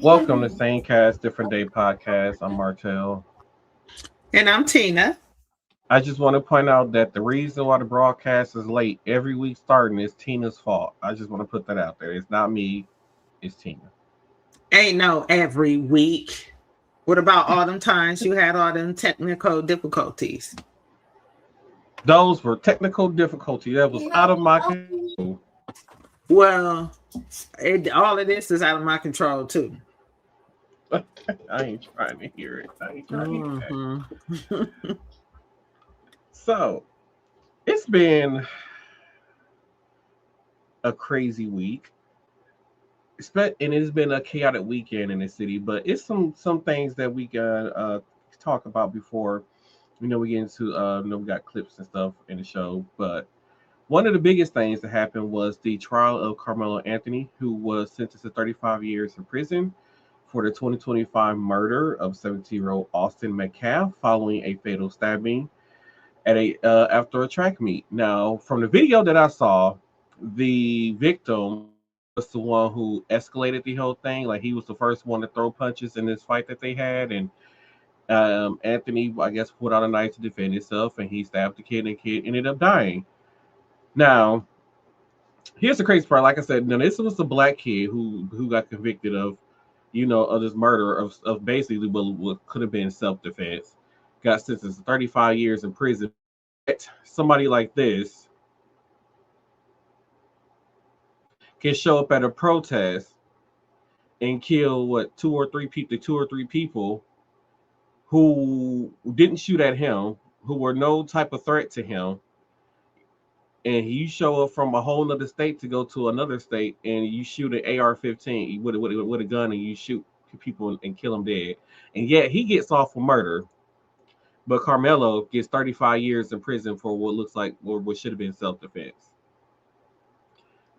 Welcome to Same Cast, Different Day podcast. I'm Martel. And I'm Tina. I just want to point out that the reason why the broadcast is late every week starting is Tina's fault. I just want to put that out there. It's not me, it's Tina. Ain't no every week. What about all them times you had all them technical difficulties? Those were technical difficulties that was out of my control. Well, all of this is out of my control too. I ain't trying to hear it. I ain't trying to hear that. hmm So, it's been a crazy week. And it's been a chaotic weekend in the city, but it's some things that we can talk about before we get into we got clips and stuff in the show. But one of the biggest things that happened was the trial of Carmelo Anthony, who was sentenced to 35 years in prison for the 2025 murder of 17-year-old Austin Metcalf following a fatal stabbing at a after a track meet. Now, from the video that I saw, the victim was the one who escalated the whole thing. Like, he was the first one to throw punches in this fight that they had, and Anthony, I guess, put out a knife to defend himself, and he stabbed the kid, and the kid ended up dying. Now, here's the crazy part. Like I said, now this was a black kid who got convicted of, of this murder of basically what could have been self-defense. Got sentenced to 35 years in prison. Somebody like this can show up at a protest and kill two or three people who didn't shoot at him, who were no type of threat to him, and you show up from a whole nother state to go to another state, and you shoot an AR-15 with a gun, and you shoot people and kill them dead, and yet he gets off for murder, but Carmelo gets 35 years in prison for what looks like or what should have been self-defense.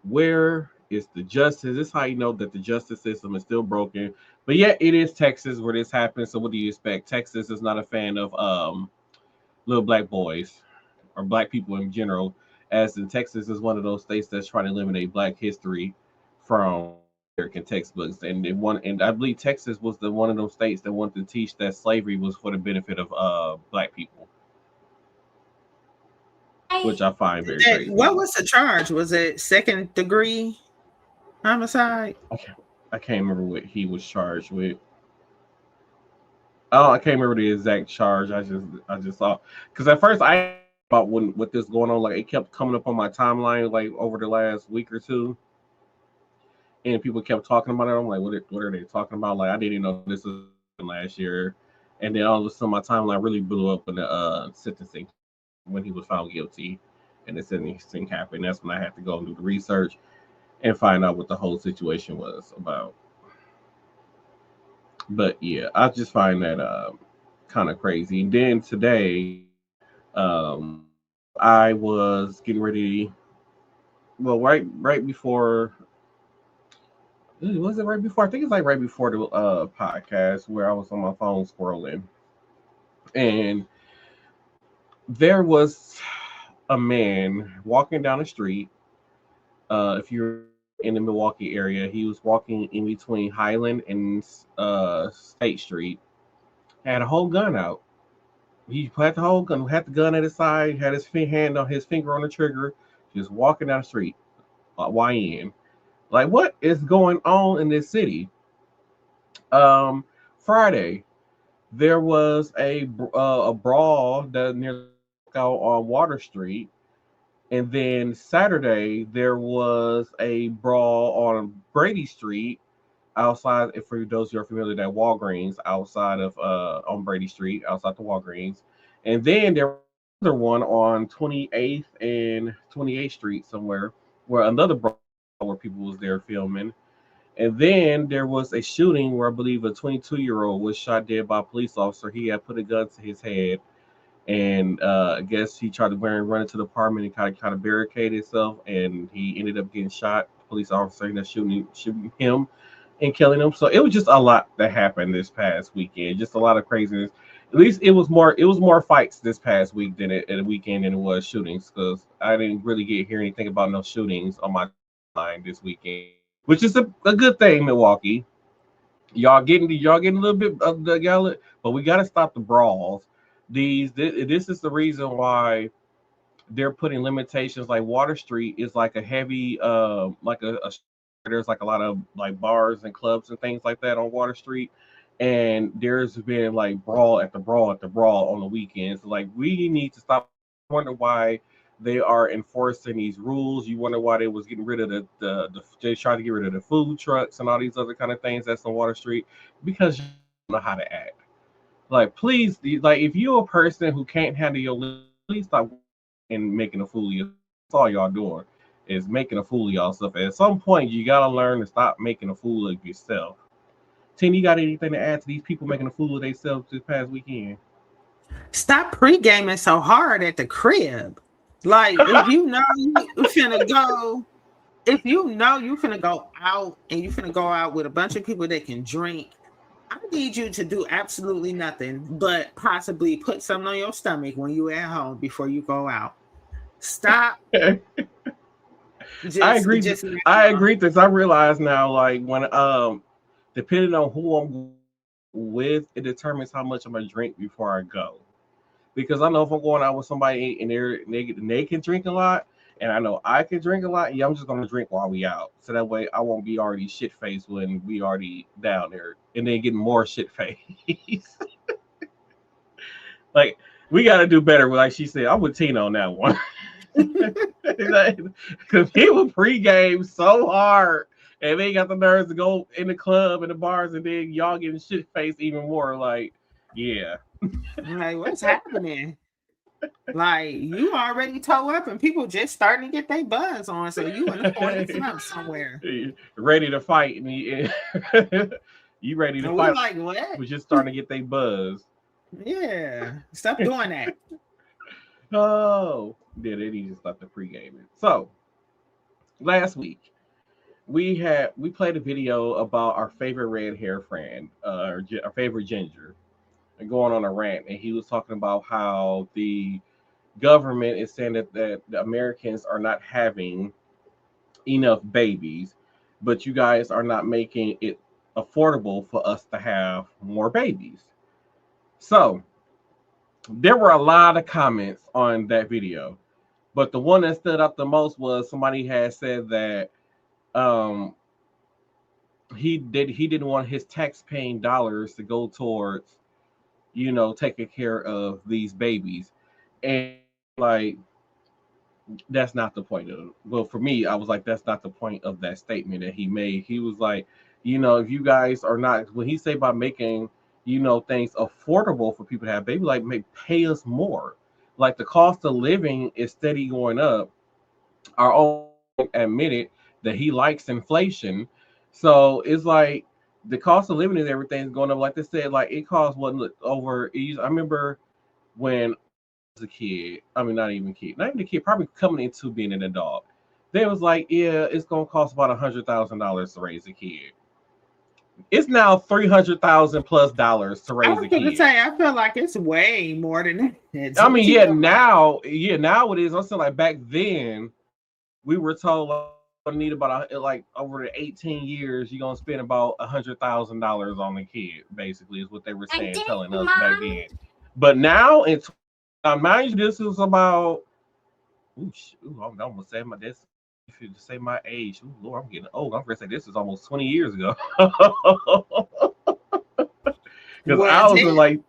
Where is the justice? This is how you know that the justice system is still broken. But yet it is Texas where this happens. So what do you expect? Texas is not a fan of little black boys or black people in general, as in Texas is one of those states that's trying to eliminate black history from American textbooks. And I believe Texas was the one of those states that wanted to teach that slavery was for the benefit of black people, which I find very crazy. What was the charge? Was it second degree homicide? I can't remember what he was charged with. Oh, I can't remember the exact charge. I just saw, because at first I about when with this going on, like it kept coming up on my timeline like over the last week or two, and people kept talking about it. I'm like, what are they talking about? Like, I didn't even know this was last year, and then all of a sudden my timeline really blew up in the sentencing when he was found guilty, and the sentencing happened. That's when I had to go and do the research and find out what the whole situation was about. But yeah, I just find that kind of crazy. And then today, I was getting ready. Well, right before, was it right before? I think it's like right before the podcast where I was on my phone scrolling, and there was a man walking down the street. If you're in the Milwaukee area, he was walking in between Highland and State Street. Had a whole gun out. He had the whole gun, had the gun at his side, had his hand on his finger on the trigger, just walking down the street. YN. Like, what is going on in this city? Friday, there was a brawl that near out on Water Street. And then Saturday, there was a brawl on Brady Street outside. If for those who are familiar, that Walgreens outside of on Brady Street, outside the Walgreens. And then there was another one on 28th and 28th Street somewhere, where another brawl where people was there filming. And then there was a shooting where I believe a 22-year-old was shot dead by a police officer. He had put a gun to his head, and I guess he tried to run into the apartment and kind of barricade himself, and he ended up getting shot. Police officer ended up shooting him and killing him. So it was just a lot that happened this past weekend. Just a lot of craziness. At least it was more fights this past week than at a weekend than it was shootings, because I didn't really hear anything about no shootings on my line this weekend, which is a good thing, Milwaukee. Y'all getting a little bit of the gallon, but we got to stop the brawls. This is the reason why they're putting limitations. Like Water Street is like a heavy like there's like a lot of like bars and clubs and things like that on Water Street, and there's been like brawl on the weekends. Like we need to stop. Wonder why they are enforcing these rules. You wonder why they was getting rid of they tried to get rid of the food trucks and all these other kind of things that's on Water Street because you don't know how to act. Like please, like if you're a person who can't handle your liquor, please stop and making a fool of yourself. That's all y'all doing is making a fool of yourself. At some point, you gotta learn to stop making a fool of yourself. Tina, you got anything to add to these people making a fool of themselves this past weekend? Stop pre-gaming so hard at the crib. Like if you know you finna go, if you know you finna go out and you finna go out with a bunch of people that can drink, I need you to do absolutely nothing but possibly put something on your stomach when you at home before you go out. Stop. I agree. I agree. This I realize now. Like when depending on who I'm with, it determines how much I'm gonna drink before I go. Because I know if I'm going out with somebody and they can drink a lot, and I know I can drink a lot, yeah, I'm just gonna drink while we out. So that way I won't be already shit faced when we already down there, and then getting more shit faced. Like we got to do better. Like she said, I'm with Tina on that one. Because he was pregame so hard, and they got the nerves to go in the club and the bars, and then y'all getting shit faced even more. Like, yeah. Like, what's happening? Like, you already toe up, and people just starting to get their buzz on. So you in the 40 club somewhere, ready to fight, and you ready to and fight? we like, what? We're just starting to get their buzz. Yeah, stop doing that. Oh, yeah, they need to stop the pre-gaming. So last week we played a video about our favorite red hair friend, our favorite ginger, and going on a rant, and he was talking about how the government is saying that the Americans are not having enough babies, but you guys are not making it affordable for us to have more babies. So there were a lot of comments on that video, but the one that stood out the most was somebody had said that um, he didn't want his tax paying dollars to go towards taking care of these babies, and like that's not the point of well for me I was like that's not the point of that statement that he made. He was like, if you guys are not when he say about making things affordable for people to have baby, like pay us more. Like the cost of living is steady going up. Our own admitted that he likes inflation, so it's like the cost of living and everything is going up. Like they said, like it costs what over. I remember when a kid, I mean, not even a kid, probably coming into being an adult, they was like, yeah, it's gonna cost about $100,000 to raise a kid. It's now $300,000+ to I raise was a going to kid. say, I feel like it's way more than that. I mean, now it is. I'm saying like back then, we were told like, you need about like over the 18 years, you're gonna spend about $100,000 on the kid. Basically, is what they were saying, telling us back then. But now it's mind you, this is about. I'm almost saying my this. If you say my age, Lord, I'm getting old. I'm gonna say this is almost 20 years ago. Because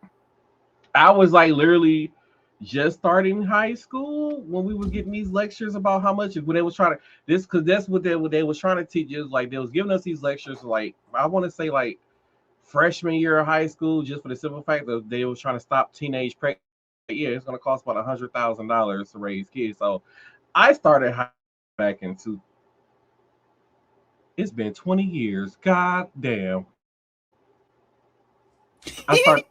I was like literally just starting high school when we were getting these lectures about how much when they was trying to this because that's what they was trying to teach us. Like they was giving us these lectures like I want to say like freshman year of high school, just for the simple fact that they was trying to stop teenage pregnancy. Yeah, it's gonna cost about $100,000 to raise kids. So I started back into. It's been 20 years. God damn. I start.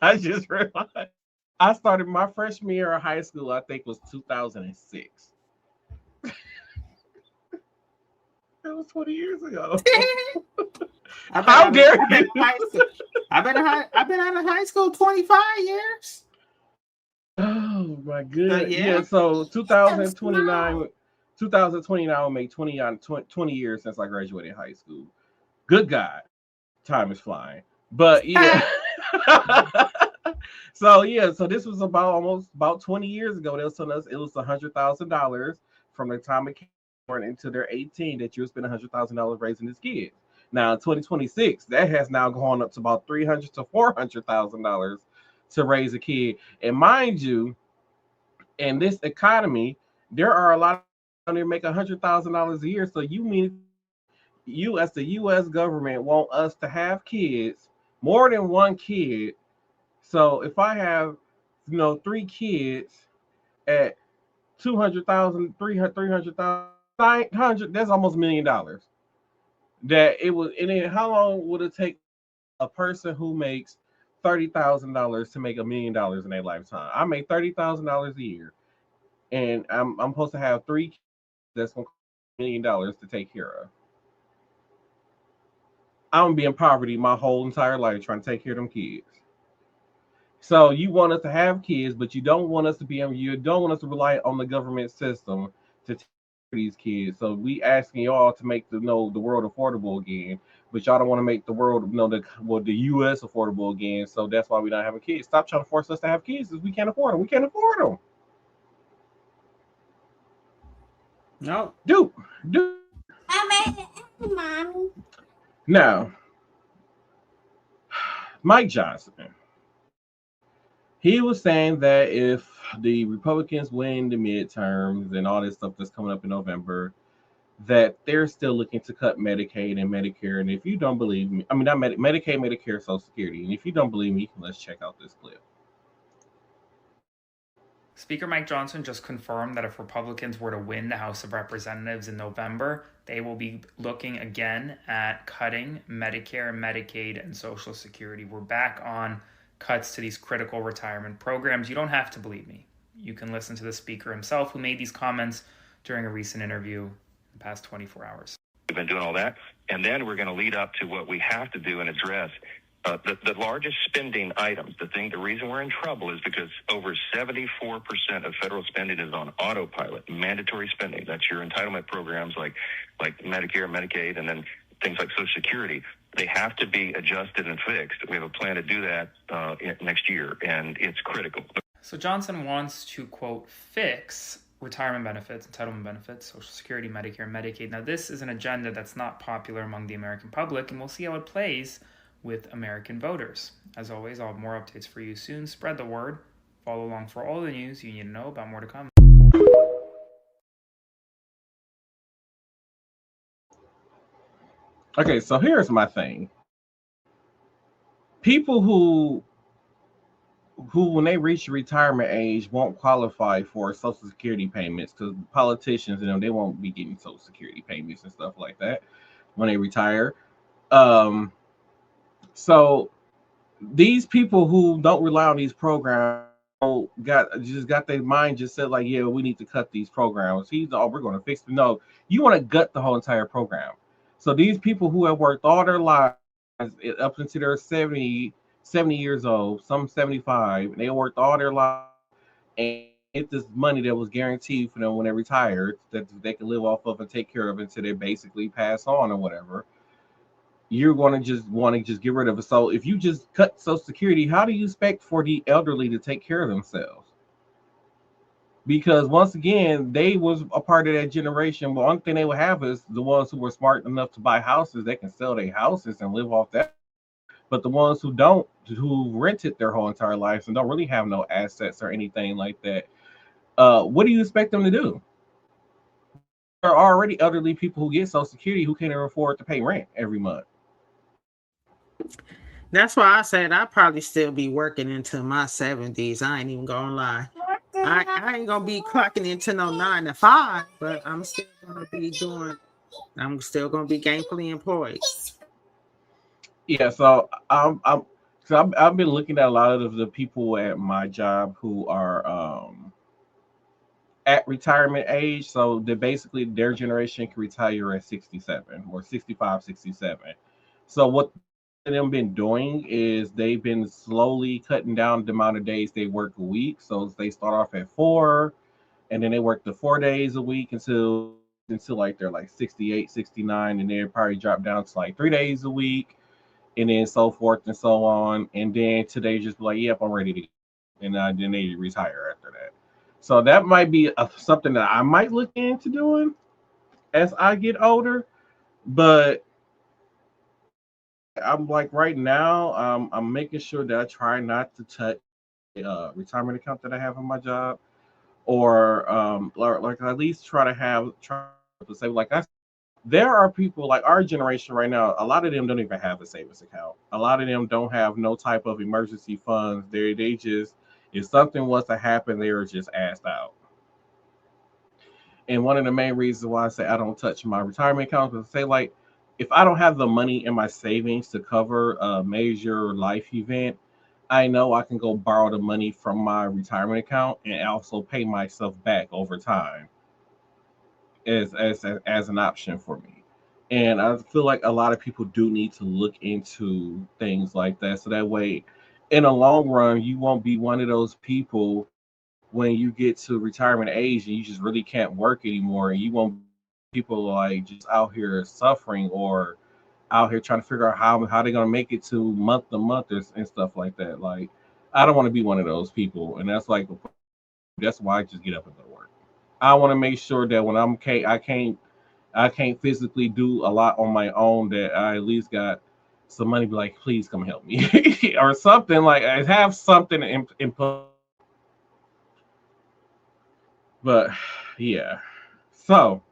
I just realized I started my freshman year of high school. I think was 2006. That was 20 years ago. How dare you? I've been out of high school 25 years. Oh my goodness. Yeah, so 2029 will make 20 years since I graduated high school. Good God. Time is flying. But yeah. So this was about 20 years ago. They was telling us it was $100,000 from the time it came born into their 18 that you would spend $100,000 raising these kids. Now in 2026, that has now gone up to about $300,000 to $400,000 to raise a kid. And mind you, in this economy, there are a lot of people that make $100,000 a year. So you mean you as the U.S. government want us to have kids, more than one kid. So if I have, three kids at 200,000, 300,000, 900, that's almost $1 million. That it was, and then how long would it take a person who makes $30,000 to make $1 million in their lifetime? I make $30,000 a year, and I'm supposed to have three kids that's gonna cost $1 million to take care of. I'm gonna be in poverty my whole entire life trying to take care of them kids. So you want us to have kids, but you don't want us to you don't want us to rely on the government system to take care of these kids. So we asking y'all to make the world affordable again, but y'all don't want to make the world the U.S. affordable again. So that's why we're not having kids. Stop trying to force us to have kids because we can't afford them. We can't afford them. No. Dude. Mommy. Now, Mike Johnson. He was saying that if the Republicans win the midterms and all this stuff that's coming up in November, that they're still looking to cut Medicaid and Medicare. And if you don't believe me, I mean, not Medicaid, Medicare, Social Security. And if you don't believe me, let's check out this clip. Speaker Mike Johnson just confirmed that if Republicans were to win the House of Representatives in November, they will be looking again at cutting Medicare, Medicaid, and Social Security. We're back on cuts to these critical retirement programs. You don't have to believe me. You can listen to the speaker himself, who made these comments during a recent interview in the past 24 hours. We've been doing all that, and then we're going to lead up to what we have to do and address. The largest spending items, the reason we're in trouble is because over 74% of federal spending is on autopilot, mandatory spending. That's your entitlement programs like Medicare, Medicaid, and then things like Social Security. They have to be adjusted and fixed. We have a plan to do that next year, and it's critical. So Johnson wants to, quote, fix retirement benefits, entitlement benefits, Social Security, Medicare, Medicaid. Now, this is an agenda that's not popular among the American public, and we'll see how it plays with American voters. As always, I'll have more updates for you soon. Spread the word. Follow along for all the news you need to know about. More to come. Okay, so here's my thing. People who when they reach retirement age won't qualify for Social Security payments because politicians, they won't be getting Social Security payments and stuff like that when they retire. So these people who don't rely on these programs got their mind just said like, yeah, we need to cut these programs. We're going to fix them. No, you want to gut the whole entire program. So these people who have worked all their lives up until they're 70 years old, some 75, and they worked all their lives and get this money that was guaranteed for them when they retired that they can live off of and take care of until they basically pass on or whatever. You're going to just get rid of it. So if you just cut Social Security, how do you expect for the elderly to take care of themselves? Because once again, they was a part of that generation. But one thing they would have is the ones who were smart enough to buy houses, they can sell their houses and live off that. But the ones who don't, who rented their whole entire lives and don't really have no assets or anything like that, what do you expect them to do? There are already elderly people who get Social Security who can't even afford to pay rent every month. That's why I said I'd probably still be working into my 70s. I ain't even gonna lie. I ain't gonna be clocking into no 9 to 5, but I'm still gonna be gainfully employed. Yeah, so I've been looking at a lot of the people at my job who are at retirement age. So they basically their generation can retire at 67 or 65, 67. So what them been doing is they've been slowly cutting down the amount of days they work a week. So they start off at 4, and then they work the 4 days a week until like they're like 68, 69, and they probably drop down to like 3 days a week. and then so forth and so on. And then today just be like, yep, I'm ready to go. And then they retire after that. So that might be something that I might look into doing as I get older. But I'm like right now, I'm making sure that I try not to touch retirement account that I have on my job, or like at least try to save. Like there are people like our generation right now. A lot of them don't even have a savings account. A lot of them don't have no type of emergency funds. They just if something was to happen, they were just asked out. And one of the main reasons why I say I don't touch my retirement account is say like if I don't have the money in my savings to cover a major life event, I know I can go borrow the money from my retirement account and also pay myself back over time as an option for me. And I feel like a lot of people do need to look into things like that. So that way, in the long run, you won't be one of those people when you get to retirement age and you just really can't work anymore. And you won't people like just out here suffering or out here trying to figure out how they're gonna make it to month and stuff like that. Like I don't want to be one of those people, and that's why I just get up and go to work. I want to make sure that when I can't physically do a lot on my own. That I at least got some money. Be like, please come help me, or something like I have something in. But yeah, so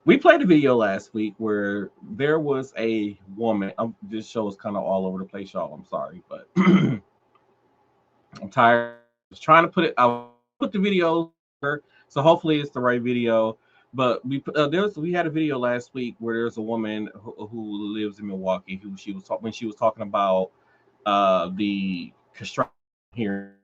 we played a video last week where there was a woman. This show is kind of all over the place, y'all. I'm sorry, but I'm tired. I was trying to put it. I'll put the video, so hopefully it's the right video. But we had a video last week where there's a woman who lives in Milwaukee who when she was talking about the construction here.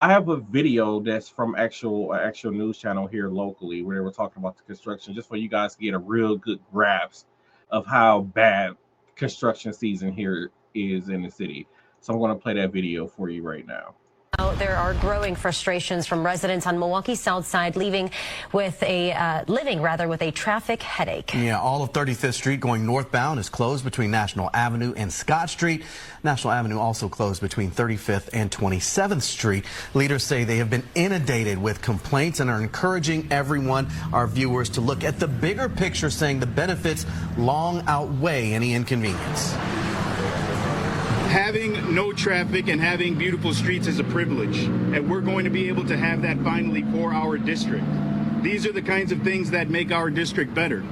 I have a video that's from actual news channel here locally where they were talking about the construction, just for you guys to get a real good grasp of how bad construction season here is in the city. So I'm going to play that video for you right now. There are growing frustrations from residents on Milwaukee's South Side living with a traffic headache. Yeah, all of 35th Street going northbound is closed between National Avenue and Scott Street. National Avenue also closed between 35th and 27th Street. Leaders say they have been inundated with complaints and are encouraging everyone, our viewers, to look at the bigger picture, saying the benefits long outweigh any inconvenience. Having no traffic and having beautiful streets is a privilege, and we're going to be able to have that finally for our district. These are the kinds of things that make our district better.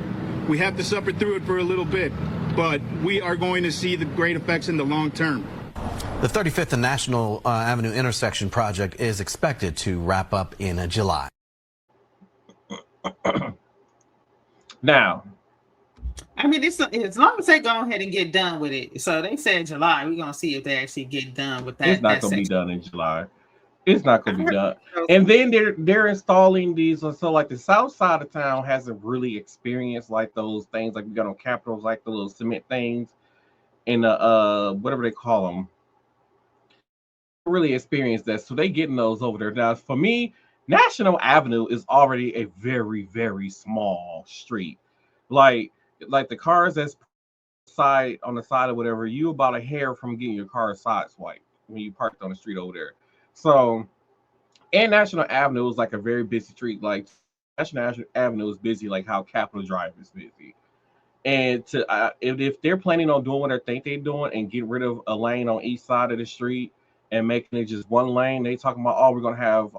We have to suffer through it for a little bit, but we are going to see the great effects in the long term. The 35th and National Avenue intersection project is expected to wrap up in July. Now, I mean, as long as they go ahead and get done with it. So they said July. We're gonna see if they actually get done with that. It's not gonna be done in July. It's not gonna be done. And then they're installing these. So like the south side of town hasn't really experienced like those things like we got on Capitals, like the little cement things and whatever they call them. Really experienced that. So they getting those over there. Now for me, National Avenue is already a very, very small street. Like the cars that's on the side of whatever, you about a hair from getting your car side swiped when you parked on the street over there. So, and National Avenue is like a very busy street. Like National Avenue is busy, like how Capitol Drive is busy. And if they're planning on doing what they think they're doing and get rid of a lane on each side of the street and making it just one lane, they talking about, oh, we're gonna have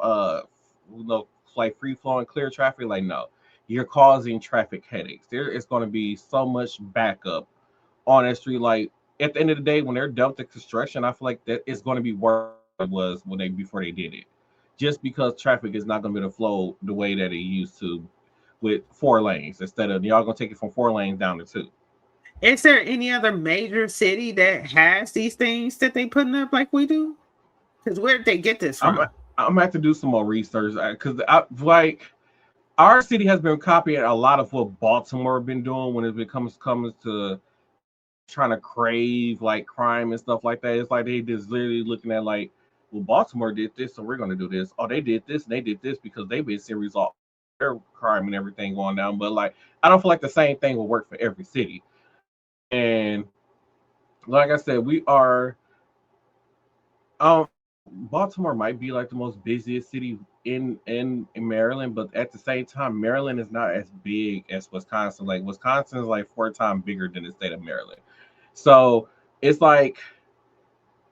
like free flowing clear traffic. Like no. You're causing traffic headaches. There is going to be so much backup on that street. Like at the end of the day, when they're done with the construction, I feel like that it's going to be worse than it was before they did it. Just because traffic is not going to be able to flow the way that it used to with 4 lanes instead of y'all going to take it from 4 lanes down to 2. Is there any other major city that has these things that they putting up like we do? Because where did they get this from? I'm gonna have to do some more research because our city has been copying a lot of what Baltimore been doing when it comes to trying to crave like crime and stuff like that. It's like they just literally looking at like, well, Baltimore did this, so we're going to do this. Oh, they did this and they did this because they've been seeing results their crime and everything going down. But like, I don't feel like the same thing will work for every city. And like I said, we are. Baltimore might be like the most busiest city in Maryland, but at the same time, Maryland is not as big as Wisconsin. Like Wisconsin is like 4 times bigger than the state of Maryland. So it's like,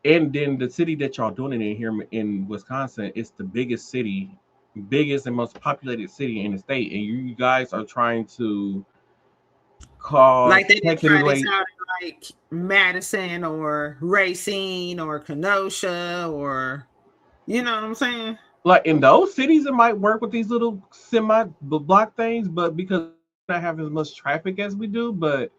and then the city that y'all doing it in here in Wisconsin, it's the biggest city, biggest and most populated city in the state, and you guys are trying to call Like they didn't taking try this away. out in like Madison or Racine or Kenosha or you know what I'm saying? Like in those cities, it might work with these little semi block things, but because we don't have as much traffic as we do, but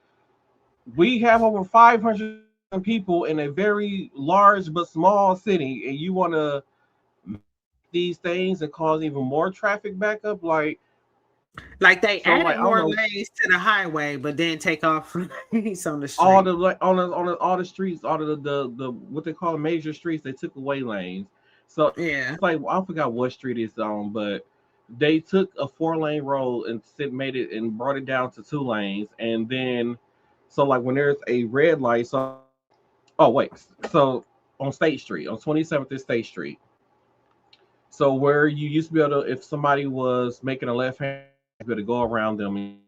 we have over 500 people in a very large but small city, and you want to these things and cause even more traffic backup, Like they so like added I don't more know, lanes to the highway, but then take off lanes on the all street. the like on all the streets, all of the what they call major streets, they took away lanes. So Yeah. it's like I forgot what street it's on, but they took a 4 lane road and made it and brought it down to 2 lanes, and then so like when there's a red light, so oh wait, so on State Street, on 27th and State Street, so where you used to be able to, if somebody was making a left hand, you be able to go around them.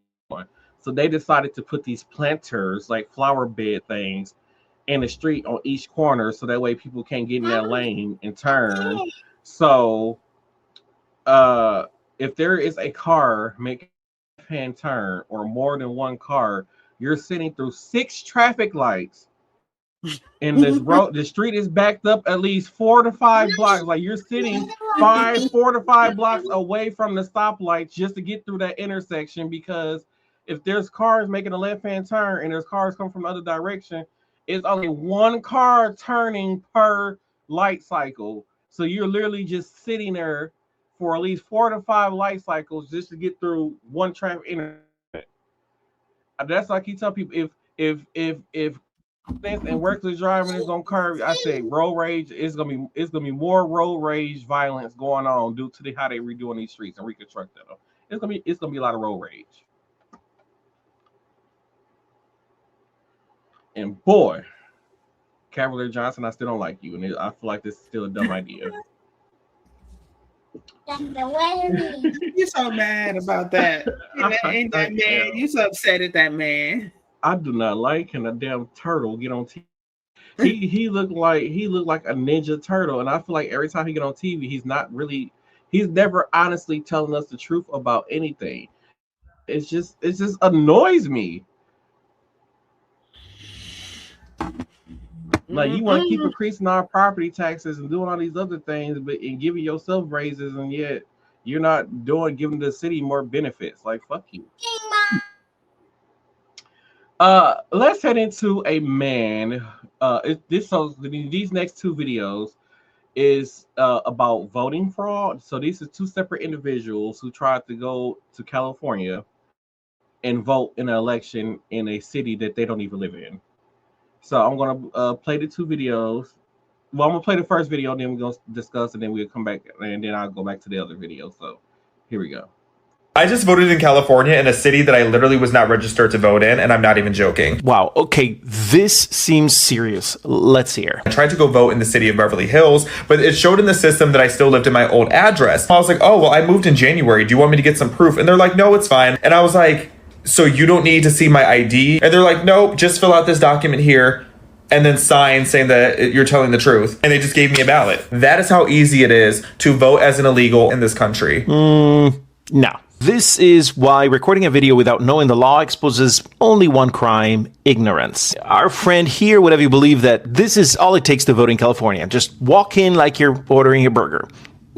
So they decided to put these planters, like flower bed things, in the street on each corner, so that way people can't get in that lane and turn. So uh, if there is a car making a left-hand turn or more than one car, you're sitting through 6 traffic lights. And this road, the street is backed up at least 4 to 5 blocks. Like you're sitting 4 to 5 blocks away from the stoplight just to get through that intersection, because if there's cars making a left-hand turn and there's cars coming from the other direction, it's only one car turning per light cycle. So you're literally just sitting there for at least 4 to 5 light cycles just to get through one traffic intersection. That's why I keep telling people, if and reckless driving is gonna curb, I say road rage is gonna be more road rage violence going on due to how they redoing these streets and reconstructing them. It's gonna be a lot of road rage. And boy, Cavalier Johnson, I still don't like you, and I feel like this is still a dumb idea. You're so mad about that. Ain't that man? You so upset at that man. I do not like him. A damn turtle get on TV. He looked like a ninja turtle, and I feel like every time he get on TV, he's never honestly telling us the truth about anything. It just annoys me. Like you want to keep increasing our property taxes and doing all these other things, but and giving yourself raises, and yet you're not giving the city more benefits. Like fuck you. Let's head into a man. These next 2 videos is about voting fraud. So these are 2 separate individuals who tried to go to California and vote in an election in a city that they don't even live in. So I'm gonna play the 2 videos. Well, I'm gonna play the first video, and then we're gonna discuss, and then we'll come back, and then I'll go back to the other video. So here we go. I just voted in California in a city that I literally was not registered to vote in, and I'm not even joking. Wow, okay, this seems serious. Let's hear. I tried to go vote in the city of Beverly Hills, but it showed in the system that I still lived in my old address. I was like, oh, well, I moved in January. Do you want me to get some proof? And they're like, no, it's fine. And I was like, so you don't need to see my ID? And they're like, nope, just fill out this document here and then sign saying that you're telling the truth. And they just gave me a ballot. That is how easy it is to vote as an illegal in this country. No. This is why recording a video without knowing the law exposes only one crime: ignorance. Our friend here would have you believe that this is all it takes to vote in California. Just walk in like you're ordering a burger.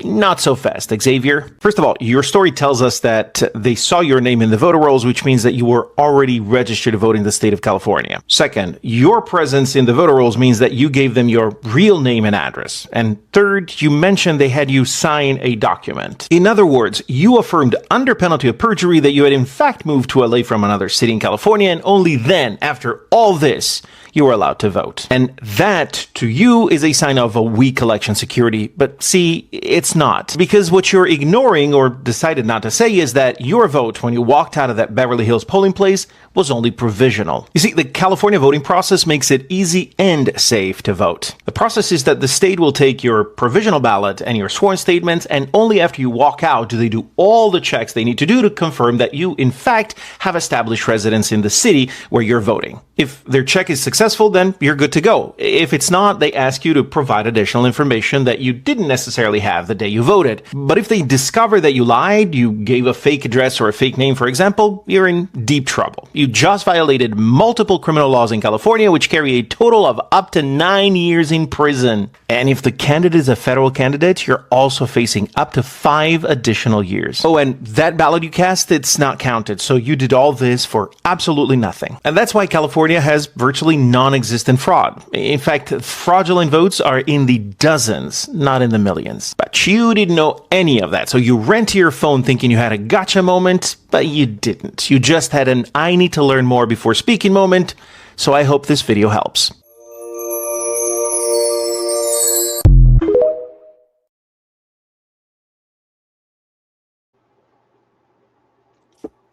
Not so fast, Xavier. First of all, your story tells us that they saw your name in the voter rolls, which means that you were already registered to vote in the state of California. Second, your presence in the voter rolls means that you gave them your real name and address. And third, you mentioned they had you sign a document. In other words, you affirmed under penalty of perjury that you had in fact moved to LA from another city in California, and only then, after all this, you were allowed to vote. And that, to you, is a sign of a weak election security. But see, it's it's not. Because what you're ignoring or decided not to say is that your vote when you walked out of that Beverly Hills polling place was only provisional. You see, the California voting process makes it easy and safe to vote. The process is that the state will take your provisional ballot and your sworn statements, and only after you walk out do they do all the checks they need to do to confirm that you, in fact, have established residence in the city where you're voting. If their check is successful, then you're good to go. If it's not, they ask you to provide additional information that you didn't necessarily have the day you voted. But if they discover that you lied, you gave a fake address or a fake name, for example, you're in deep trouble. You just violated multiple criminal laws in California, which carry a total of up to 9 years in prison. And if the candidate is a federal candidate, you're also facing up to 5 additional years. Oh, and that ballot you cast, it's not counted. So you did all this for absolutely nothing. And that's why California has virtually non-existent fraud. In fact, fraudulent votes are in the dozens, not in the millions. But you didn't know any of that. So you ran to your phone thinking you had a gotcha moment, but you didn't. You just had an I need to learn more before speaking moment. So I hope this video helps.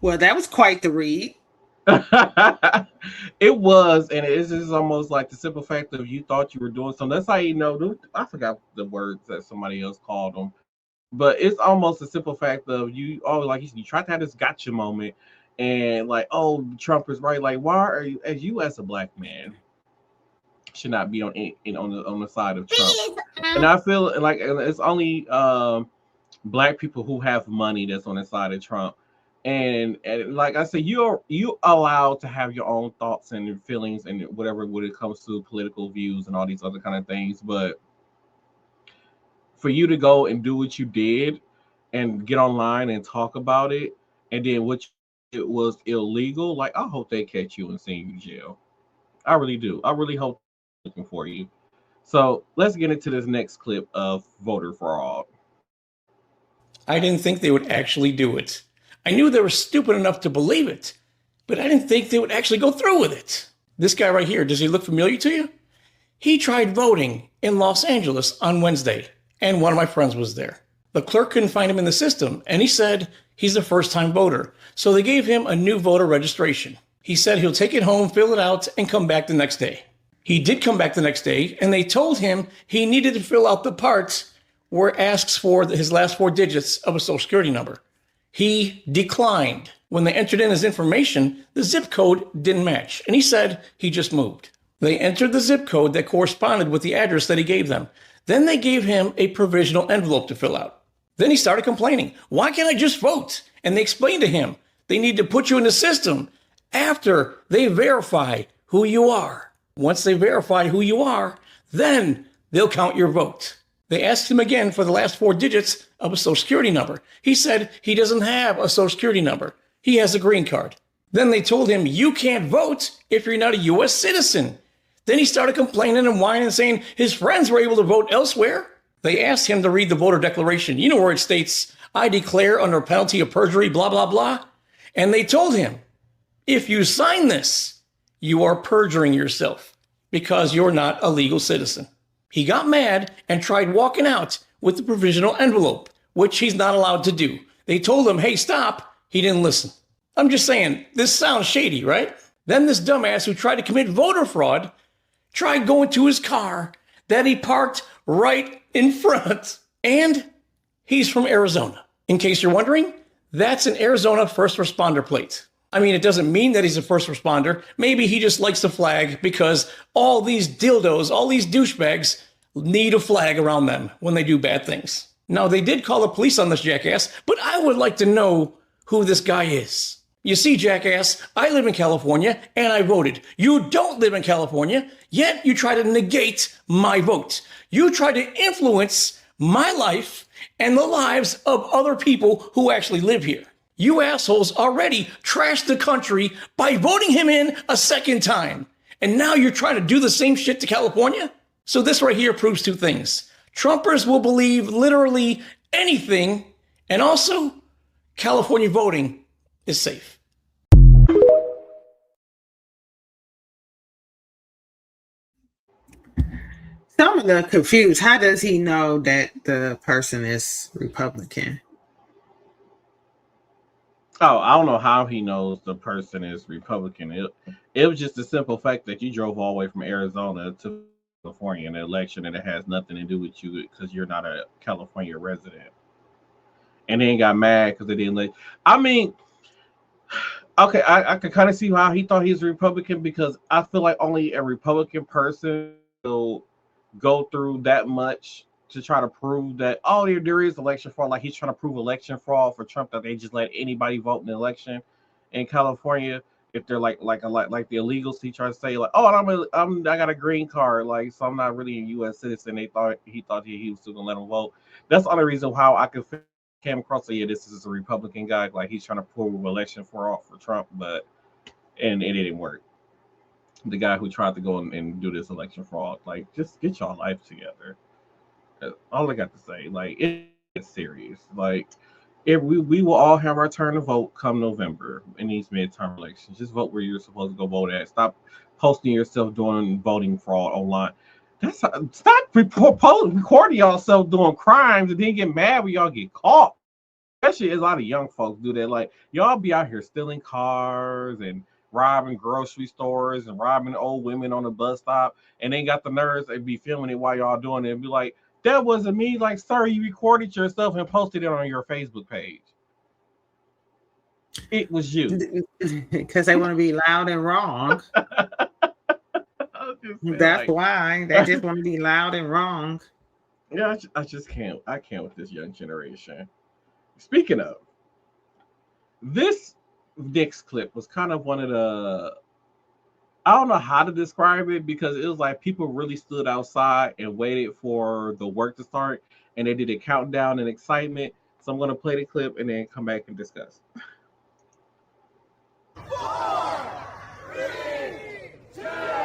Well, that was quite the read. It was, and it's just almost like the simple fact of you thought you were doing something. That's how you know. I forgot the words that somebody else called them, but it's almost a simple fact of you always like you try to have this gotcha moment, and like, oh, Trump is right. Like, why are you, as a black man, should not be on the side of Trump? And I feel like it's only black people who have money that's on the side of Trump. And like I said, you allowed to have your own thoughts and feelings and whatever when it comes to political views and all these other kind of things. But for you to go and do what you did and get online and talk about it, and then it was illegal, like I hope they catch you and send you to jail. I really do. I really hope they're looking for you. So let's get into this next clip of voter fraud. I didn't think they would actually do it. I knew they were stupid enough to believe it, but I didn't think they would actually go through with it. This guy right here, does he look familiar to you? He tried voting in Los Angeles on Wednesday, and one of my friends was there. The clerk couldn't find him in the system, and he said he's a first-time voter, so they gave him a new voter registration. He said he'll take it home, fill it out, and come back the next day. He did come back the next day, and they told him he needed to fill out the part where it asks for his last 4 digits of a social security number. He declined. When they entered in his information, the zip code didn't match, and he said he just moved. They entered the zip code that corresponded with the address that he gave them. Then they gave him a provisional envelope to fill out. Then he started complaining, why can't I just vote? And they explained to him, they need to put you in the system after they verify who you are. Once they verify who you are, then they'll count your vote. They asked him again for the last 4 digits of a social security number. He said he doesn't have a social security number. He has a green card. Then they told him, you can't vote if you're not a U.S. citizen. Then he started complaining and whining and saying his friends were able to vote elsewhere. They asked him to read the voter declaration. You know where it states, I declare under penalty of perjury, blah, blah, blah. And they told him, if you sign this, you are perjuring yourself because you're not a legal citizen. He got mad and tried walking out with the provisional envelope, which he's not allowed to do. They told him, hey, stop. He didn't listen. I'm just saying, this sounds shady, right? Then this dumbass who tried to commit voter fraud tried going to his car that he parked right in front. And he's from Arizona. In case you're wondering, that's an Arizona first responder plate. I mean, it doesn't mean that he's a first responder. Maybe he just likes the flag because all these dildos, all these douchebags need a flag around them when they do bad things. Now, they did call the police on this jackass, but I would like to know who this guy is. You see, jackass, I live in California and I voted. You don't live in California, yet you try to negate my vote. You try to influence my life and the lives of other people who actually live here. You assholes already trashed the country by voting him in a second time. And now you're trying to do the same shit to California? So this right here proves 2 things. Trumpers will believe literally anything. And also, California voting is safe. I'm a little confused. How does he know that the person is Republican? Oh, I don't know how he knows the person is Republican. It was just the simple fact that you drove all the way from Arizona to California in an election, and it has nothing to do with you because you're not a California resident. And then got mad because they didn't let. I mean, okay, I can kind of see how he thought he was a Republican because I feel like only a Republican person will go through that much to try to prove that there is election fraud. Like he's trying to prove election fraud for Trump that they just let anybody vote in the election in California if they're like the illegals. He tries to say like, I got a green card, like so I'm not really a U.S. citizen. He was still gonna let him vote. That's the only reason how I could came across. So yeah, this is a Republican guy. Like he's trying to prove election fraud for Trump, and it didn't work. The guy who tried to go and do this election fraud, like just get y'all life together. That's all I got to say. Like it's serious. Like if we will all have our turn to vote come November in these midterm elections. Just vote where you're supposed to go vote at. Stop posting yourself doing voting fraud online. Stop recording yourself doing crimes and then get mad when y'all get caught. Especially as a lot of young folks do that. Like y'all be out here stealing cars and robbing grocery stores and robbing old women on the bus stop, and they got the nerves and be filming it while y'all doing it and be like, that wasn't me. Like, sir, you recorded yourself and posted it on your Facebook page. It was you. Because they want to be loud and wrong. That's like, why they just want to be loud and wrong. Yeah, I just can't. I can't with this young generation. Speaking of, this next clip was kind of one of the, I don't know how to describe it because it was like people really stood outside and waited for the work to start and they did a countdown and excitement. So I'm going to play the clip and then come back and discuss. 4, 3, 2, 1.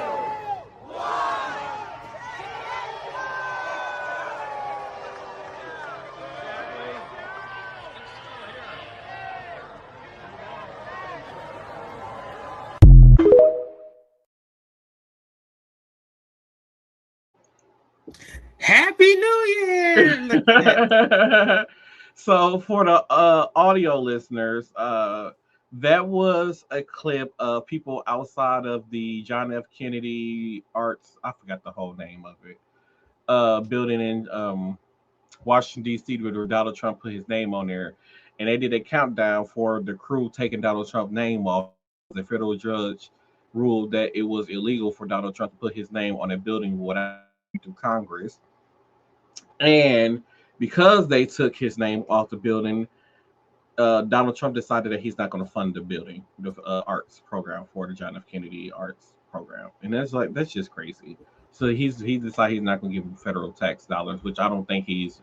Happy New Year! So for the audio listeners, that was a clip of people outside of the John F. Kennedy Arts. I forgot the whole name of it. Building in Washington D.C. where Donald Trump put his name on there, and they did a countdown for the crew taking Donald Trump's name off. The federal judge ruled that it was illegal for Donald Trump to put his name on a building without through Congress. And because they took his name off the building, Donald Trump decided that he's not going to fund the building, the arts program for the John F. Kennedy Arts Program. And that's just crazy. So he decided he's not going to give him federal tax dollars, which I don't think he's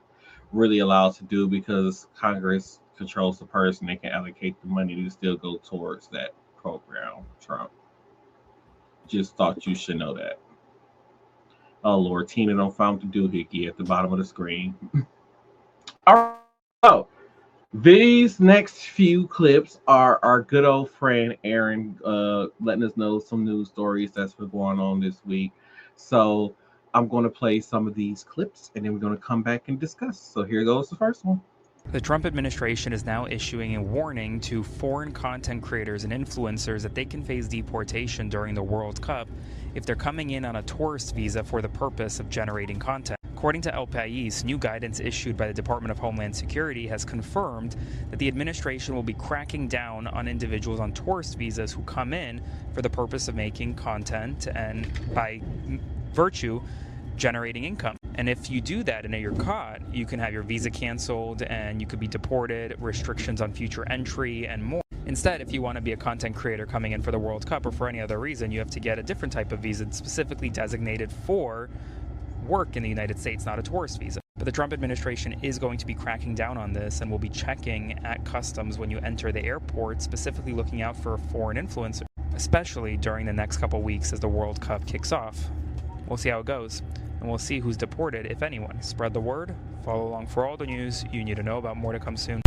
really allowed to do because Congress controls the purse and they can allocate the money to still go towards that program. Trump. Just thought you should know that. Oh Lord, Tina don't found the doohickey at the bottom of the screen. All right. So these next few clips are our good old friend Aaron letting us know some news stories that's been going on this week. So I'm going to play some of these clips and then we're going to come back and discuss. So here goes the first one. The Trump administration is now issuing a warning to foreign content creators and influencers that they can face deportation during the World Cup if they're coming in on a tourist visa for the purpose of generating content. According to El País, new guidance issued by the Department of Homeland Security has confirmed that the administration will be cracking down on individuals on tourist visas who come in for the purpose of making content and, by virtue, generating income. And if you do that and you're caught, you can have your visa canceled and you could be deported, restrictions on future entry, and more. Instead, if you want to be a content creator coming in for the World Cup or for any other reason, you have to get a different type of visa specifically designated for work in the United States, not a tourist visa. But the Trump administration is going to be cracking down on this and will be checking at customs when you enter the airport, specifically looking out for foreign influencers, especially during the next couple weeks as the World Cup kicks off. We'll see how it goes, and we'll see who's deported, if anyone. Spread the word, follow along for all the news you need to know about. More to come soon.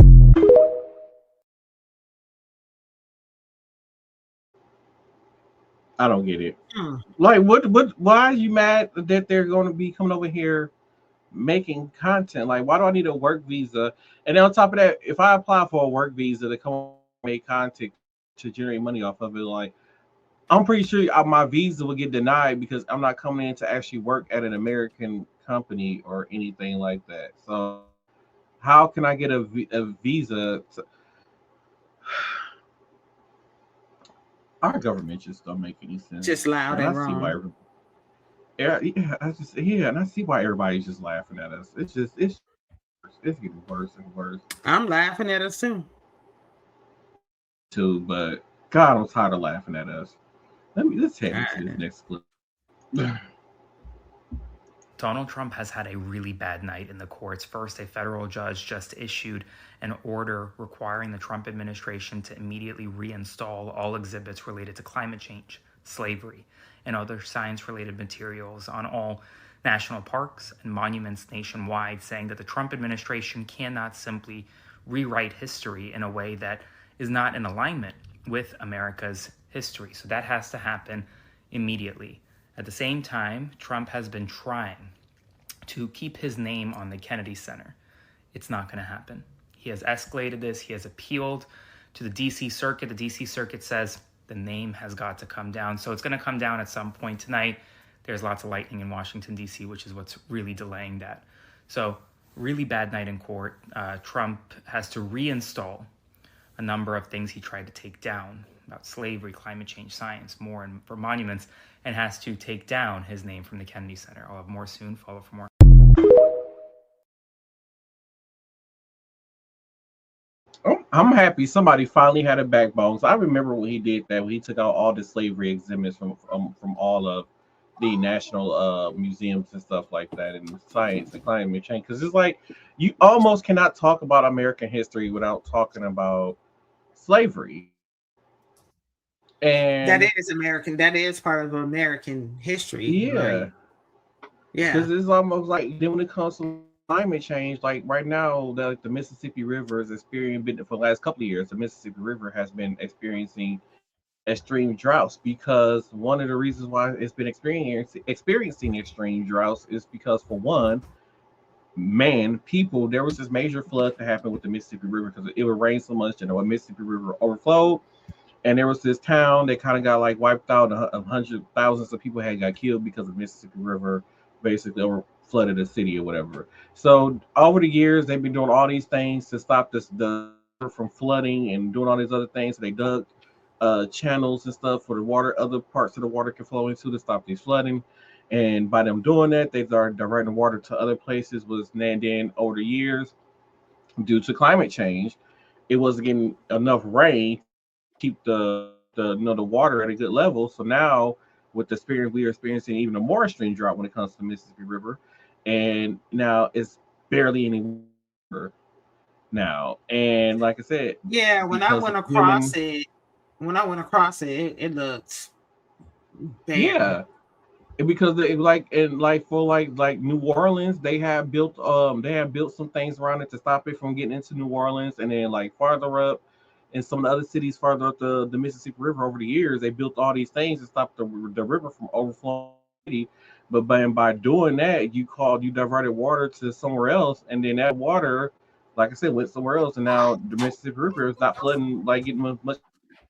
I don't get it. Hmm. Like, why are you mad that they're going to be coming over here making content? Like, why do I need a work visa? And then on top of that, if I apply for a work visa to come make content to generate money off of it, like, I'm pretty sure my visa will get denied because I'm not coming in to actually work at an American company or anything like that. So, how can I get a visa? Our government just don't make any sense, Just loud and I and see why. wrong. And I see why everybody's just laughing at us. It's getting worse and worse I'm laughing at us too. too. But God, I'm tired of laughing at us. Let's head into this God. next clip. Donald Trump has had a really bad night in the courts. First, a federal judge just issued an order requiring the Trump administration to immediately reinstall all exhibits related to climate change, slavery, and other science-related materials on all national parks and monuments nationwide, saying that the Trump administration cannot simply rewrite history in a way that is not in alignment with America's history. So that has to happen immediately. At the same time, Trump has been trying to keep his name on the Kennedy Center. It's not going to happen. He has escalated this. He has appealed to the D.C. Circuit. The D.C. Circuit says the name has got to come down. So it's going to come down at some point tonight. There's lots of lightning in Washington, D.C., which is what's really delaying that. So really bad night in court. Trump has to reinstall a number of things he tried to take down about slavery, climate change, science, more, and for monuments, and has to take down his name from the Kennedy Center. I'll have more soon. Follow for more. I'm happy somebody finally had a backbone. So I remember when he did that, when he took out all the slavery exhibits from all of the national museums and stuff like that, and science and climate change. Because it's like you almost cannot talk about American history without talking about slavery. That And is American. That is part of American history. yeah, Like, yeah. because it's almost like then when it comes to climate change, like right now, the Mississippi River is experiencing for the last couple of years. The Mississippi River has been experiencing extreme droughts because one of the reasons why it's been experiencing extreme droughts is because for one, people, there was this major flood that happened with the Mississippi River because it would rain so much and the Mississippi River overflowed, and there was this town that kind of got like wiped out. Hundred thousands of people had got killed because the Mississippi River basically over flooded the city or whatever. So over the years, they've been doing all these things to stop the from flooding and doing all these other things. So they dug channels and stuff for the water, other parts of the water can flow into to stop these flooding. And by them doing that, they started diverting water to other places. And then over the years, due to climate change, it wasn't getting enough rain to keep the water at a good level. So now with the spirit, we are experiencing even a more extreme drought when it comes to the Mississippi River, and now it's barely any water now. And like I said, Yeah, when I because went of across human, it, it looked bad. yeah, and because like and like for like New Orleans, they have built some things around it to stop it from getting into New Orleans, and then like farther up in some of the other cities farther up the Mississippi River over the years, they built all these things to stop the river from overflowing the city. But by doing that, you diverted water to somewhere else, and then that water, like I said, went somewhere else, and now the Mississippi River is not flooding like getting much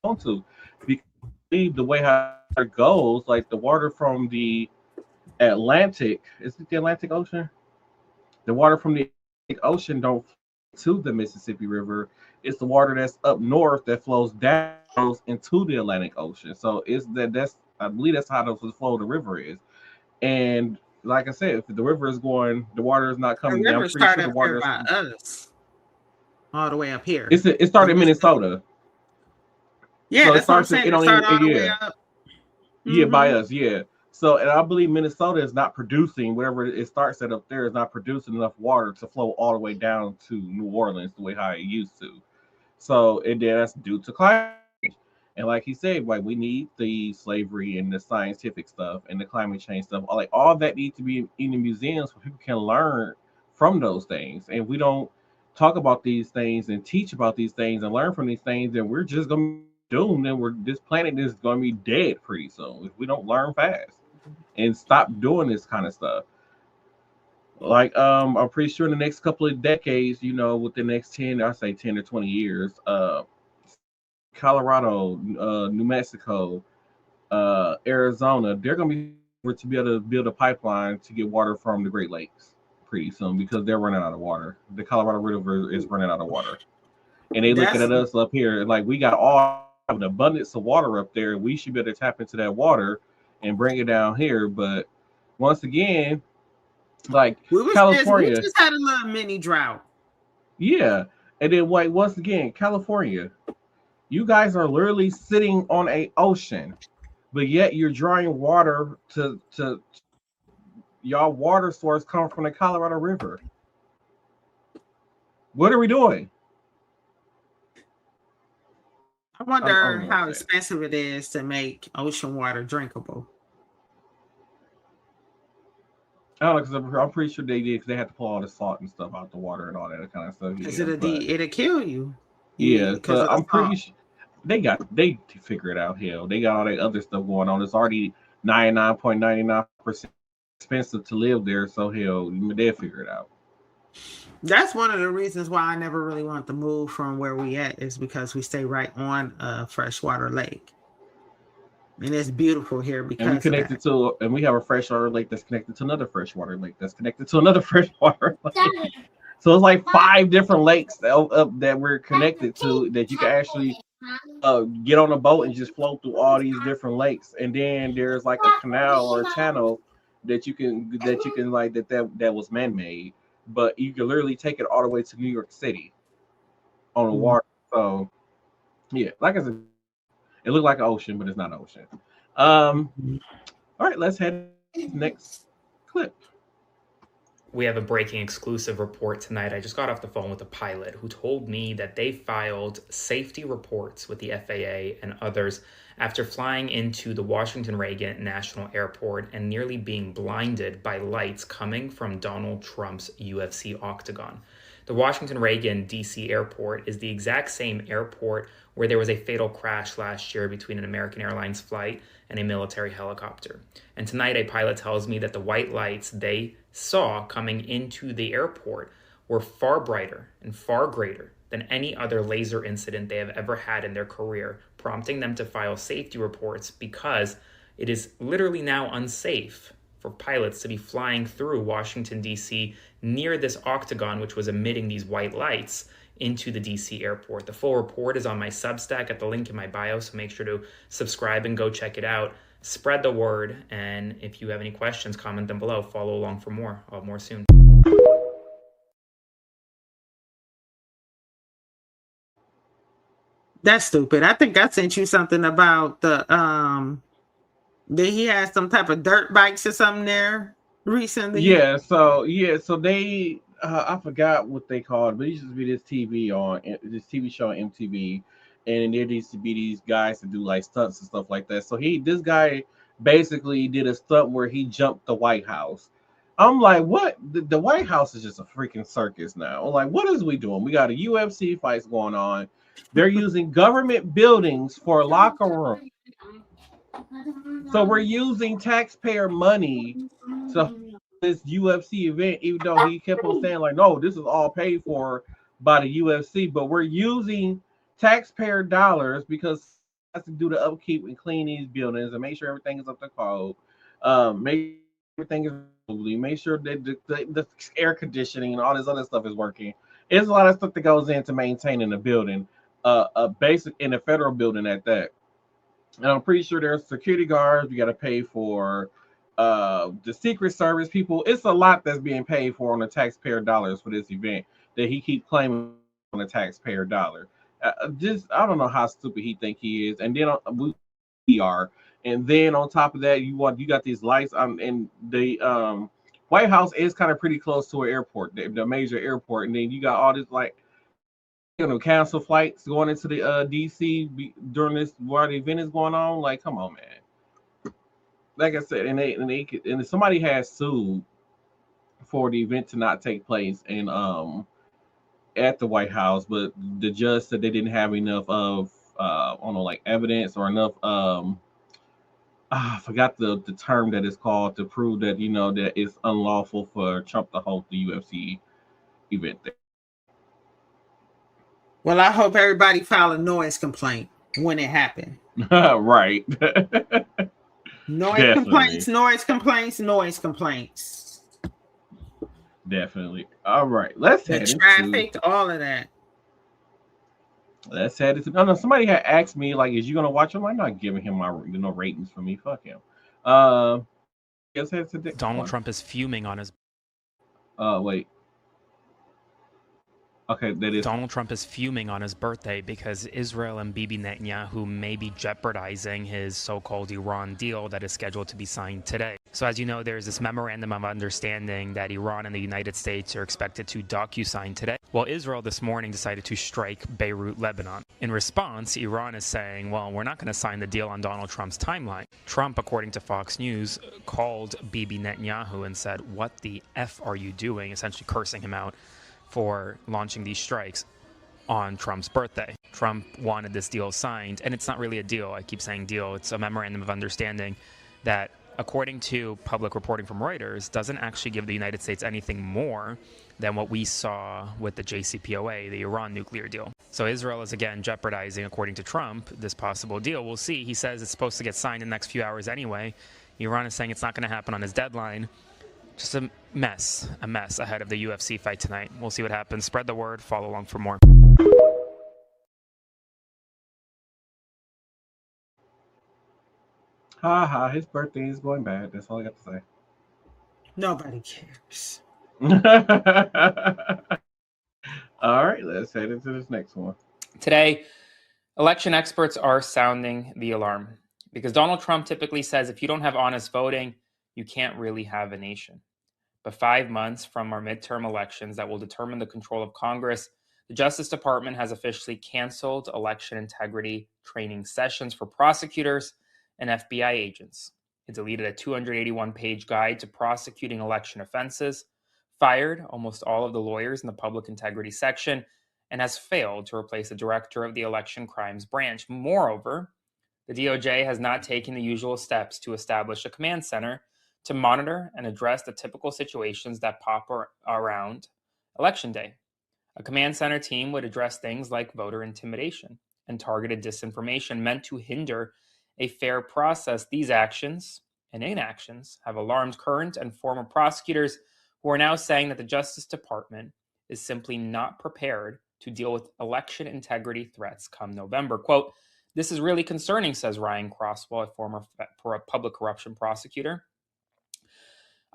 onto because the way how it goes, like the water from the Atlantic, is it the Atlantic Ocean? The water from the Atlantic Ocean don't flow to the Mississippi River. It's the water that's up north that flows down into the Atlantic Ocean. So that's I believe that's how the flow of the river is. And like I said, if the river is going, the water is not The coming down. I'm river pretty sure started the up here water is. by us, all the way up here. It The started in Mississippi. Minnesota, Yeah, so it that's what I'm starts. saying. It It don't even. started all the way Yeah. up. Yeah, by Mm-hmm. us, yeah. So, and I believe Minnesota is not producing whatever it starts at up there is not producing enough water to flow all the way down to New Orleans the way how it used to. So, and then that's due to climate change. And like he said, like we need the slavery and the scientific stuff and the climate change stuff. Like all that needs to be in the museums where people can learn from those things. And we don't talk about these things and teach about these things and learn from these things, and we're just gonna doomed, then this planet is going to be dead pretty soon if we don't learn fast and stop doing this kind of stuff. Like I'm pretty sure in the next couple of decades, with the next 10, I say 10 to 20 years, Colorado, New Mexico, Arizona, they're going to be able to build a pipeline to get water from the Great Lakes pretty soon because they're running out of water. The Colorado River is running out of water, and they looking That's at us up here like we got all an abundance of water up there. We should be able to tap into that water and bring it down here. But once again, like we California, just had a little mini drought. yeah, and then like once again, California, you guys are literally sitting on a ocean, but yet you're drawing water to y'all water source come from the Colorado River. What are we doing? I wonder how expensive it is to make ocean water drinkable. I don't know, because I'm pretty sure they did, because they had to pull all the salt and stuff out the water and all that kind of stuff. Because it'll kill you. Yeah, but I'm pretty sure they figure it out. Hell, they got all that other stuff going on. It's already 99.99% expensive to live there, so hell, they'll figure it out. That's one of the reasons why I never really want to move from where we at, is because we stay right on a freshwater lake. And it's beautiful here because and we have a freshwater lake that's connected to another freshwater lake that's connected to another freshwater lake. So it's like 5 different lakes that we're connected to, that you can actually get on a boat and just float through all these different lakes. And then there's like a canal or a channel that you can like that was man-made, but you can literally take it all the way to New York City on the water. So yeah, like I said, it looked like an ocean, but it's not an ocean. All right, let's head to the next clip. We have a breaking exclusive report tonight. I just got off the phone with a pilot who told me that they filed safety reports with the FAA and others after flying into the Washington Reagan National Airport and nearly being blinded by lights coming from Donald Trump's UFC octagon. The Washington Reagan DC airport is the exact same airport where there was a fatal crash last year between an American Airlines flight and a military helicopter. And tonight, a pilot tells me that the white lights they saw coming into the airport were far brighter and far greater than any other laser incident they have ever had in their career, prompting them to file safety reports because it is literally now unsafe for pilots to be flying through Washington, D.C. near this octagon, which was emitting these white lights into the DC airport. The full report is on my Substack at the link in my bio, so make sure to subscribe and go check it out. Spread the word, and if you have any questions, comment them below. Follow along for more. I'll have more soon. That's stupid. I think I sent you something about that he has some type of dirt bikes or something there recently. Yeah, so they I forgot what they called it, but it used to be this TV show on MTV, and there used to be these guys that do like stunts and stuff like that. So this guy basically did a stunt where he jumped the White House. I'm like, what? The White House is just a freaking circus now. I'm like, what is we doing? We got a UFC fights going on. They're using government buildings for locker room. So we're using taxpayer money to this UFC event, even though he kept on saying like, no, this is all paid for by the UFC, but we're using taxpayer dollars because it has to do the upkeep and clean these buildings and make sure everything is up to code. Make everything is make sure that the air conditioning and all this other stuff is working. There's a lot of stuff that goes into maintaining a building, a basic in a federal building at that. And I'm pretty sure there's security guards. You got to pay for the Secret Service people. It's a lot that's being paid for on the taxpayer dollars for this event that he keep claiming on the taxpayer dollar. Just I don't know how stupid he think he is. And then we are. And then on top of that, you got these lights. And the White House is kind of pretty close to an airport, the major airport. And then you got all this like cancel flights going into the DC during this while the event is going on. Like, come on, man. Like I said, and somebody has sued for the event to not take place at the White House, but the judge said they didn't have enough of I don't know, like evidence or enough I forgot the term that is called to prove that that it's unlawful for Trump to host the UFC event there. Well, I hope everybody filed a noise complaint when it happened. Right. Noise complaints, noise complaints, noise complaints. Definitely. All right. Let's The head traffic, into all of that. let's head into no, somebody had asked me like, is you gonna watch him? I'm not giving him my ratings for me. Fuck him. Let's head to Donald Trump is fuming on his wait. Okay, that is Donald Trump is fuming on his birthday because Israel and Bibi Netanyahu may be jeopardizing his so-called Iran deal that is scheduled to be signed today. So as you know, there's this memorandum of understanding that Iran and the United States are expected to docu-sign today. Well, Israel this morning decided to strike Beirut, Lebanon. In response, Iran is saying, well, we're not going to sign the deal on Donald Trump's timeline. Trump, according to Fox News, called Bibi Netanyahu and said, what the F are you doing? Essentially cursing him out for launching these strikes on Trump's birthday. Trump wanted this deal signed, and it's not really a deal. I keep saying deal. It's a memorandum of understanding that, according to public reporting from Reuters, doesn't actually give the United States anything more than what we saw with the JCPOA, the Iran nuclear deal. So Israel is again jeopardizing, according to Trump, this possible deal. We'll see. He says it's supposed to get signed in the next few hours anyway. Iran is saying it's not going to happen on his deadline. Just a mess ahead of the UFC fight tonight. We'll see what happens. Spread the word. Follow along for more. Ha ha, his birthday is going bad. That's all I got to say. Nobody cares. All right, let's head into this next one. Today, election experts are sounding the alarm because Donald Trump typically says if you don't have honest voting, you can't really have a nation. But 5 months from our midterm elections that will determine the control of Congress, the Justice Department has officially canceled election integrity training sessions for prosecutors and FBI agents. It deleted a 281-page guide to prosecuting election offenses, fired almost all of the lawyers in the public integrity section, and has failed to replace the director of the election crimes branch. Moreover, the DOJ has not taken the usual steps to establish a command center to monitor and address the typical situations that pop around Election Day. A command center team would address things like voter intimidation and targeted disinformation meant to hinder a fair process. These actions and inactions have alarmed current and former prosecutors who are now saying that the Justice Department is simply not prepared to deal with election integrity threats come November. Quote, "This is really concerning," says Ryan Crosswell, a former public corruption prosecutor.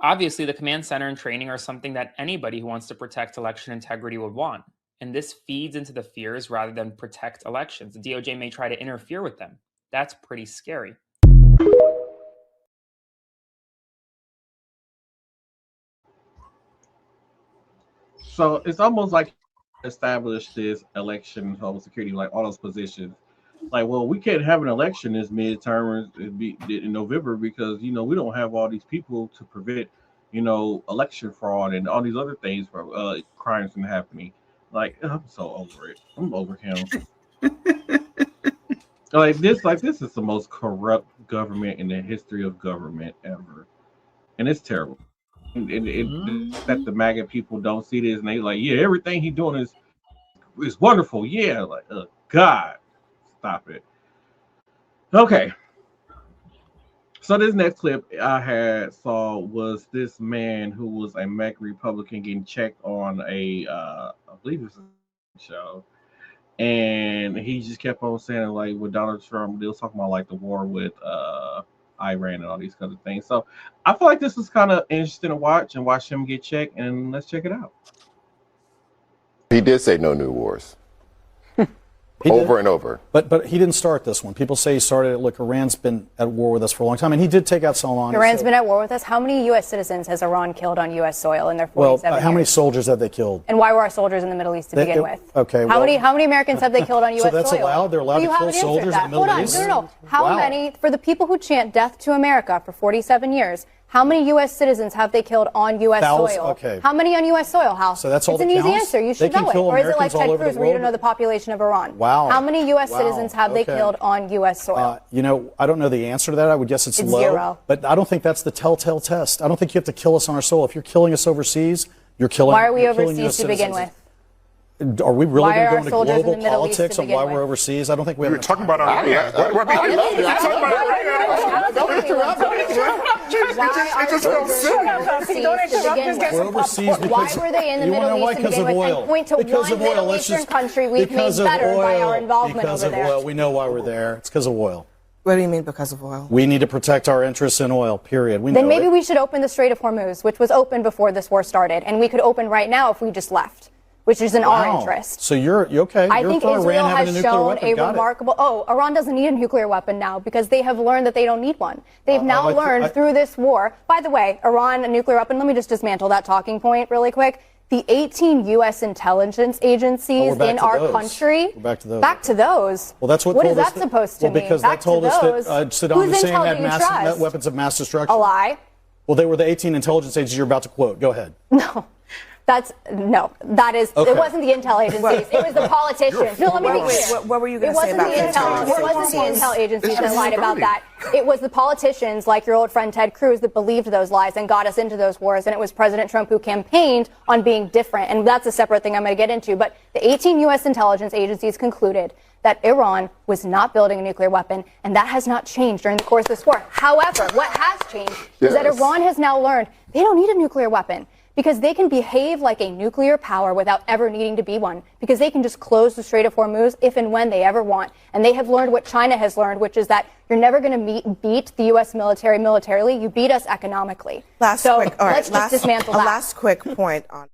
Obviously, the command center and training are something that anybody who wants to protect election integrity would want. And this feeds into the fears rather than protect elections. The DOJ may try to interfere with them. That's pretty scary. So it's almost like established this election, home security, like all those positions. Like, well, we can't have an election this midterm in November because we don't have all these people to prevent election fraud and all these other things for crimes from happening. Like, I'm so over it. I'm over him. Like this is the most corrupt government in the history of government ever, and it's terrible. And that the MAGA people don't see this, and they like, yeah, everything he's doing is wonderful. Yeah, like, God, stop it. Okay. So this next clip I saw was this man who was a MAGA Republican getting checked on I believe it was a show. And he just kept on saying, like, with Donald Trump, they was talking about, like, the war with Iran and all these kind of things. So I feel like this was kind of interesting to watch him get checked, and let's check it out. He did say no new wars. Over and over. But he didn't start this one. People say he started it. Look, Iran's been at war with us for a long time, and he did take out Salman. Iran's been at war with us. How many U.S. citizens has Iran killed on U.S. soil in their 47 years? How many soldiers have they killed? And why were our soldiers in the Middle East to begin with? Okay. How many Americans have they killed on U.S. soil? So that's allowed? They're allowed to kill soldiers in the Middle East? Hold on. No. How many, for the people who chant death to America for 47 years, How many U.S. citizens have they killed on U.S. soil? Okay. How many on U.S. soil, Hal? So that's all it's that an easy counts? answer. You should know it. Or is it like Ted Cruz, where you don't know the population of Iran? Wow. How many U.S. citizens have they killed on U.S. soil? You know, I don't know the answer to that. I would guess it's low. 0. But I don't think that's the telltale test. I don't think you have to kill us on our soil. If you're killing us overseas, you're killing. Why are we you're killing overseas US to begin citizens. with? Are we really going to go into soldiers in global the Middle politics East to on why begin we're with? overseas? I don't think we have. We're talking about our. We're overseas because why were they in the Middle East to begin with? And point to one Middle Eastern country we've made better by our involvement over there. Because of oil. We know why we're there. It's because of oil. What do you mean because of oil? We need to protect our interests in oil, period. Then maybe we should open the Strait of Hormuz, which was open before this war started, and we could open right now if we just left, which is in our interest. So you're okay. I think Israel has shown a weapon. remarkable. Iran doesn't need a nuclear weapon now because they have learned that they don't need one. They've now learned through this war. By the way, Iran, a nuclear weapon. Let me just dismantle that talking point really quick. The 18 U.S. intelligence agencies in our country. We're back to those. Back to those. Well, that's what. What is that supposed to mean? Well, because that told us that Saddam Hussein had weapons of mass destruction. A lie. Well, they were the 18 intelligence agencies you're about to quote. Go ahead. No. That is, it wasn't the intel agencies, it was the politicians. No, let me be clear. What were you going to say about the intelligence agencies? It wasn't the intel agencies that lied about that. It was the politicians, like your old friend Ted Cruz, that believed those lies and got us into those wars. And it was President Trump who campaigned on being different. And that's a separate thing I'm going to get into. But the 18 U.S. intelligence agencies concluded that Iran was not building a nuclear weapon, and that has not changed during the course of this war. However, what has changed is that Iran has now learned they don't need a nuclear weapon, because they can behave like a nuclear power without ever needing to be one, because they can just close the Strait of Hormuz if and when they ever want. And they have learned what China has learned, which is that you're never going to beat the U.S. military militarily. You beat us economically. Let's just dismantle that. Last quick point on.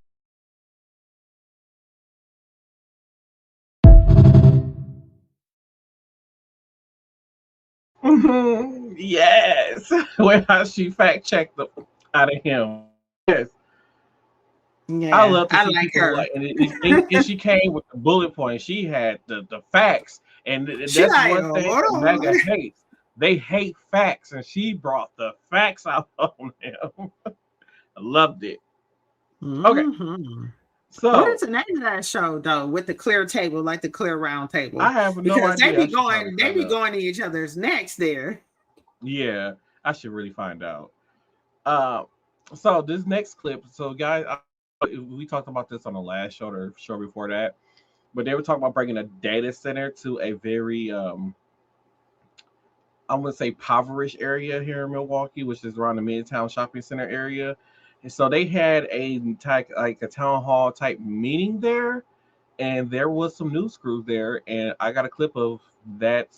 Yes. Well, she fact checked out of him. Yes. Yeah, I love to see like people her. and she came with the bullet points. She had the facts, and that's like, one thing that MAGA hates. They hate facts, and she brought the facts out on them. I loved it. Okay, so what is the name of that show though? With the clear table, like the clear round table. I have no because idea. they be going to each other's necks there. Yeah, I should really find out. So this next clip. So guys. We talked about this on the last show or show before that, but they were talking about bringing a data center to a very, I'm going to say impoverished area here in Milwaukee, which is around the Midtown Shopping Center area. And so they had a town hall type meeting there, and there was some news crews there, and I got a clip of that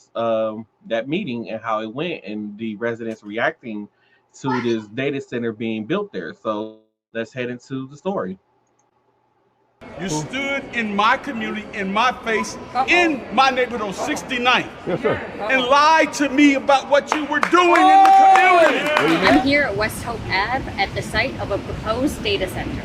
meeting and how it went, and the residents reacting to this data center being built there. So let's head into the story. You stood in my community, in my face, in my neighborhood on 69th, and lied to me about what you were doing in the community. I'm here at West Hope Ave at the site of a proposed data center.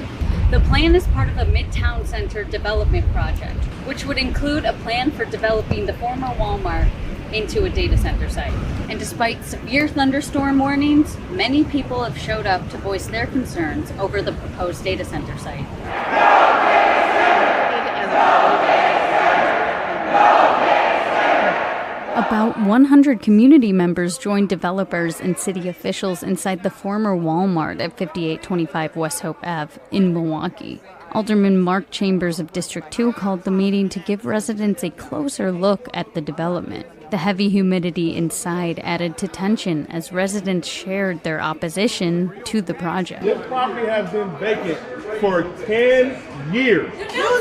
The plan is part of a Midtown Center development project, which would include a plan for developing the former Walmart into a data center site. And despite severe thunderstorm warnings, many people have showed up to voice their concerns over the proposed data center site. About 100 community members joined developers and city officials inside the former Walmart at 5825 West Hope Ave in Milwaukee. Alderman Mark Chambers of District 2 called the meeting to give residents a closer look at the development. The heavy humidity inside added to tension as residents shared their opposition to the project. This property has been vacant for 10 years.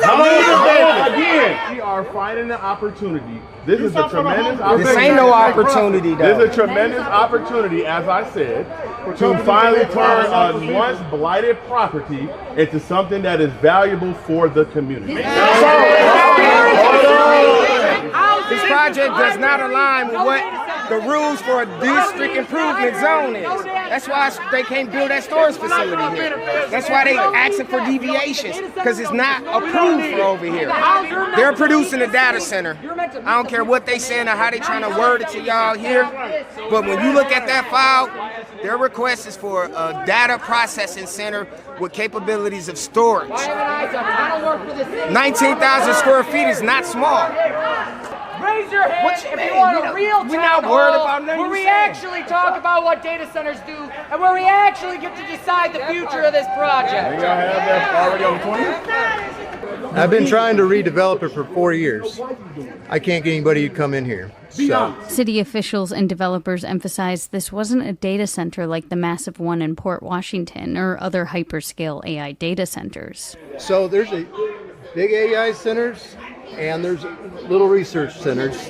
How long is it vacant? Again, we are finding an opportunity. This is a tremendous opportunity. This ain't no opportunity, though. This is a tremendous opportunity, as I said, to finally turn a once blighted property into something that is valuable for the community. This project does not align with what the rules for a district improvement zone is. That's why they can't build that storage facility here. That's why they asking for deviations, because it's not approved for over here. They're producing a data center. I don't care what they saying or how they trying to word it to y'all here, but when you look at that file, Their request is for a data processing center with capabilities of storage. 19,000 square feet is not small. Raise your hand if you want a real town hall where we actually talk about what data centers do and where we actually get to decide the future of this project. Y'all have that already on the 20th? I've been trying to redevelop it for 4 years. I can't get anybody to come in here. So. City officials and developers emphasized this wasn't a data center like the massive one in Port Washington or other hyperscale AI data centers. So there's a big AI centers and there's little research centers.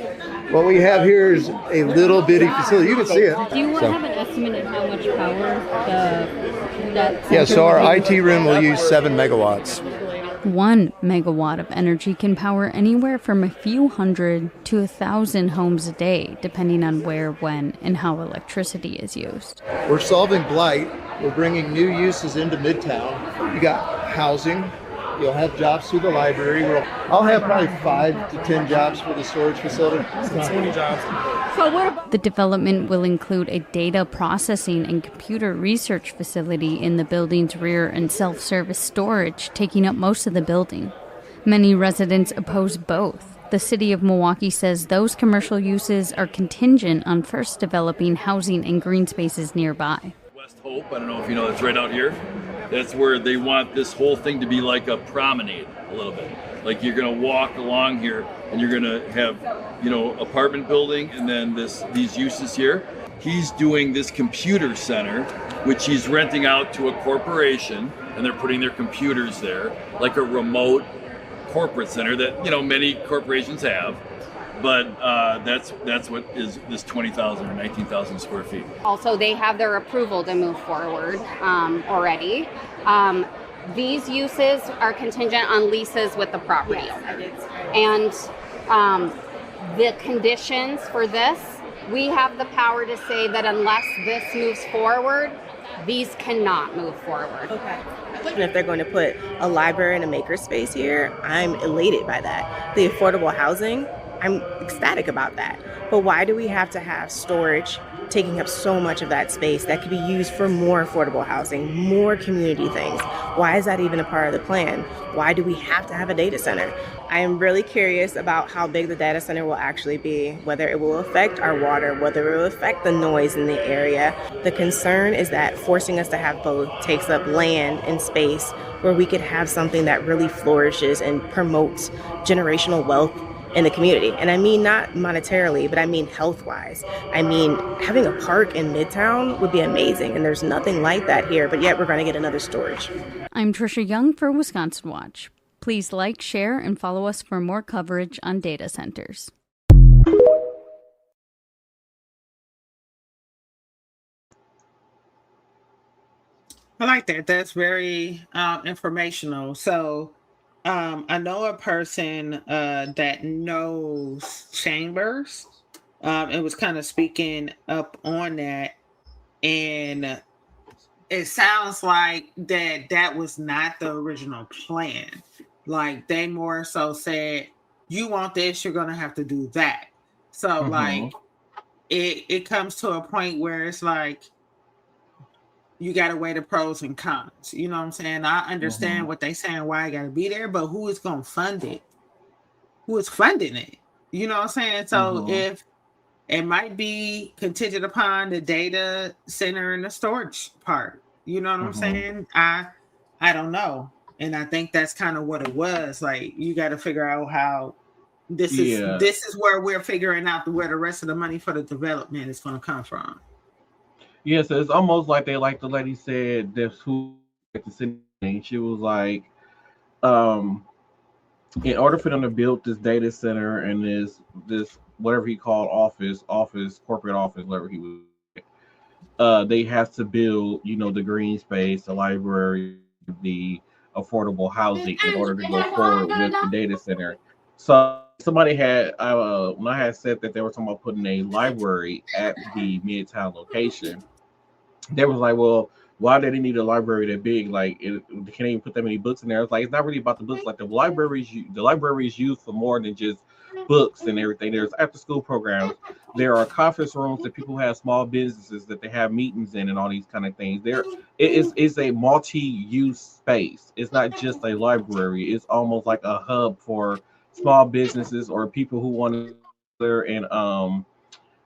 What we have here is a little bitty facility. You can see it. Do you have an estimate of how much power that yeah, so our IT room will use 7 megawatts. 1 megawatt of energy can power anywhere from a few hundred to 1,000 homes a day, depending on where, when, and how electricity is used. We're solving blight. We're bringing new uses into Midtown. You got housing. You'll have jobs through the library. I'll have probably 5 to 10 jobs for the storage facility. 20 jobs. The development will include a data processing and computer research facility in the building's rear and self-service storage, taking up most of the building. Many residents oppose both. The city of Milwaukee says those commercial uses are contingent on first developing housing and green spaces nearby. West Hope, I don't know if you know, that's right out here. That's where they want this whole thing to be like a promenade a little bit. Like you're gonna walk along here and you're gonna have, you know, apartment building and then these uses here. He's doing this computer center, which he's renting out to a corporation, and they're putting their computers there, like a remote corporate center that, you know, many corporations have. But that's what is this 20,000 or 19,000 square feet. Also, they have their approval to move forward already. These uses are contingent on leases with the property. And the conditions for this, we have the power to say that unless this moves forward, these cannot move forward. Okay. And if they're going to put a library and a makerspace here, I'm elated by that. The affordable housing, I'm ecstatic about that. But why do we have to have storage taking up so much of that space that could be used for more affordable housing, more community things? Why is that even a part of the plan? Why do we have to have a data center? I am really curious about how big the data center will actually be, whether it will affect our water, whether it will affect the noise in the area. The concern is that forcing us to have both takes up land and space where we could have something that really flourishes and promotes generational wealth in the community. And I mean not monetarily, but I mean health-wise. I mean, having a park in Midtown would be amazing, and there's nothing like that here, but yet we're going to get another storage. I'm Trisha Young for Wisconsin Watch. Please like, share, and follow us for more coverage on data centers. I like that. That's very informational. So I know a person that knows Chambers. It was kind of speaking up on that. And it sounds like that was not the original plan. Like they more so said, you want this, you're going to have to do that. So like it comes to a point where it's like, you got to weigh the pros and cons. You know what I'm saying? I understand what they saying, why I got to be there, but who is going to fund it? Who is funding it? You know what I'm saying? So if it might be contingent upon the data center and the storage part, you know what I'm saying? I don't know. And I think that's kind of what it was. Like, you got to figure out how this is where we're figuring out where the rest of the money for the development is going to come from. Yes, it's almost like the lady said, that's who the city. She was like, in order for them to build this data center and this whatever he called corporate office, whatever he was, they have to build, the green space, the library, the affordable housing in order to go forward with the data center. So somebody had, when I had said that they were talking about putting a library at the Midtown location, they was like, well, why did they need a library that big? Like, they can't even put that many books in there. It's like, it's not really about the books. Like, the library is used for more than just books and everything. There's after school programs. There are conference rooms that people have small businesses that they have meetings in and all these kind of things. It's a multi-use space. It's not just a library. It's almost like a hub for small businesses or people who want to learn and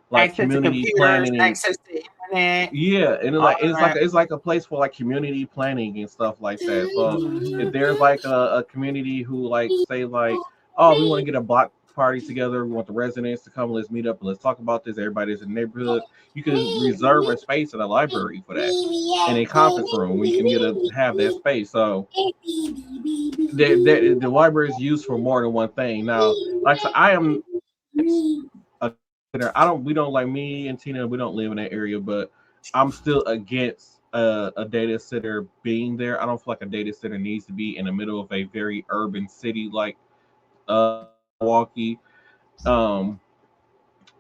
like Access to community computers, planning. access to internet. Yeah, and all that. it's like a place for like community planning and stuff like that. So if Mhm. there's like a community who like say like, oh, we want to get a block party together, we want the residents to come, let's meet up and let's talk about this. Everybody's in the neighborhood. You can reserve a space in a library for that, in a conference room. We can get to have that space. So the library is used for more than one thing. Now, like I said, I am a I don't we don't like me and Tina, we don't live in that area, but I'm still against a data center being there. I don't feel like a data center needs to be in the middle of a very urban city like Milwaukee. Um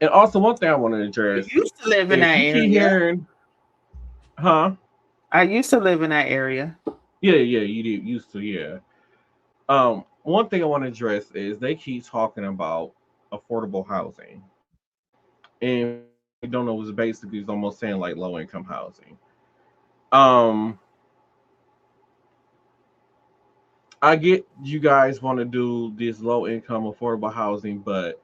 and also one thing I want to I address, used to live in if that you keep area. hearing huh? I used to live in that area. Yeah, you did used to, yeah. One thing I want to address is they keep talking about affordable housing. And I don't know, it's basically it's almost saying like low income housing. Um, I get you guys want to do this low income affordable housing, but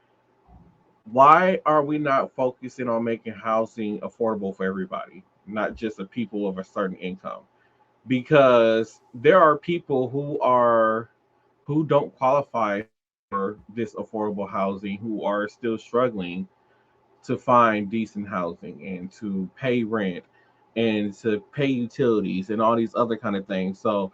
why are we not focusing on making housing affordable for everybody, not just the people of a certain income? Because there are people who don't qualify for this affordable housing who are still struggling to find decent housing and to pay rent and to pay utilities and all these other kind of things. So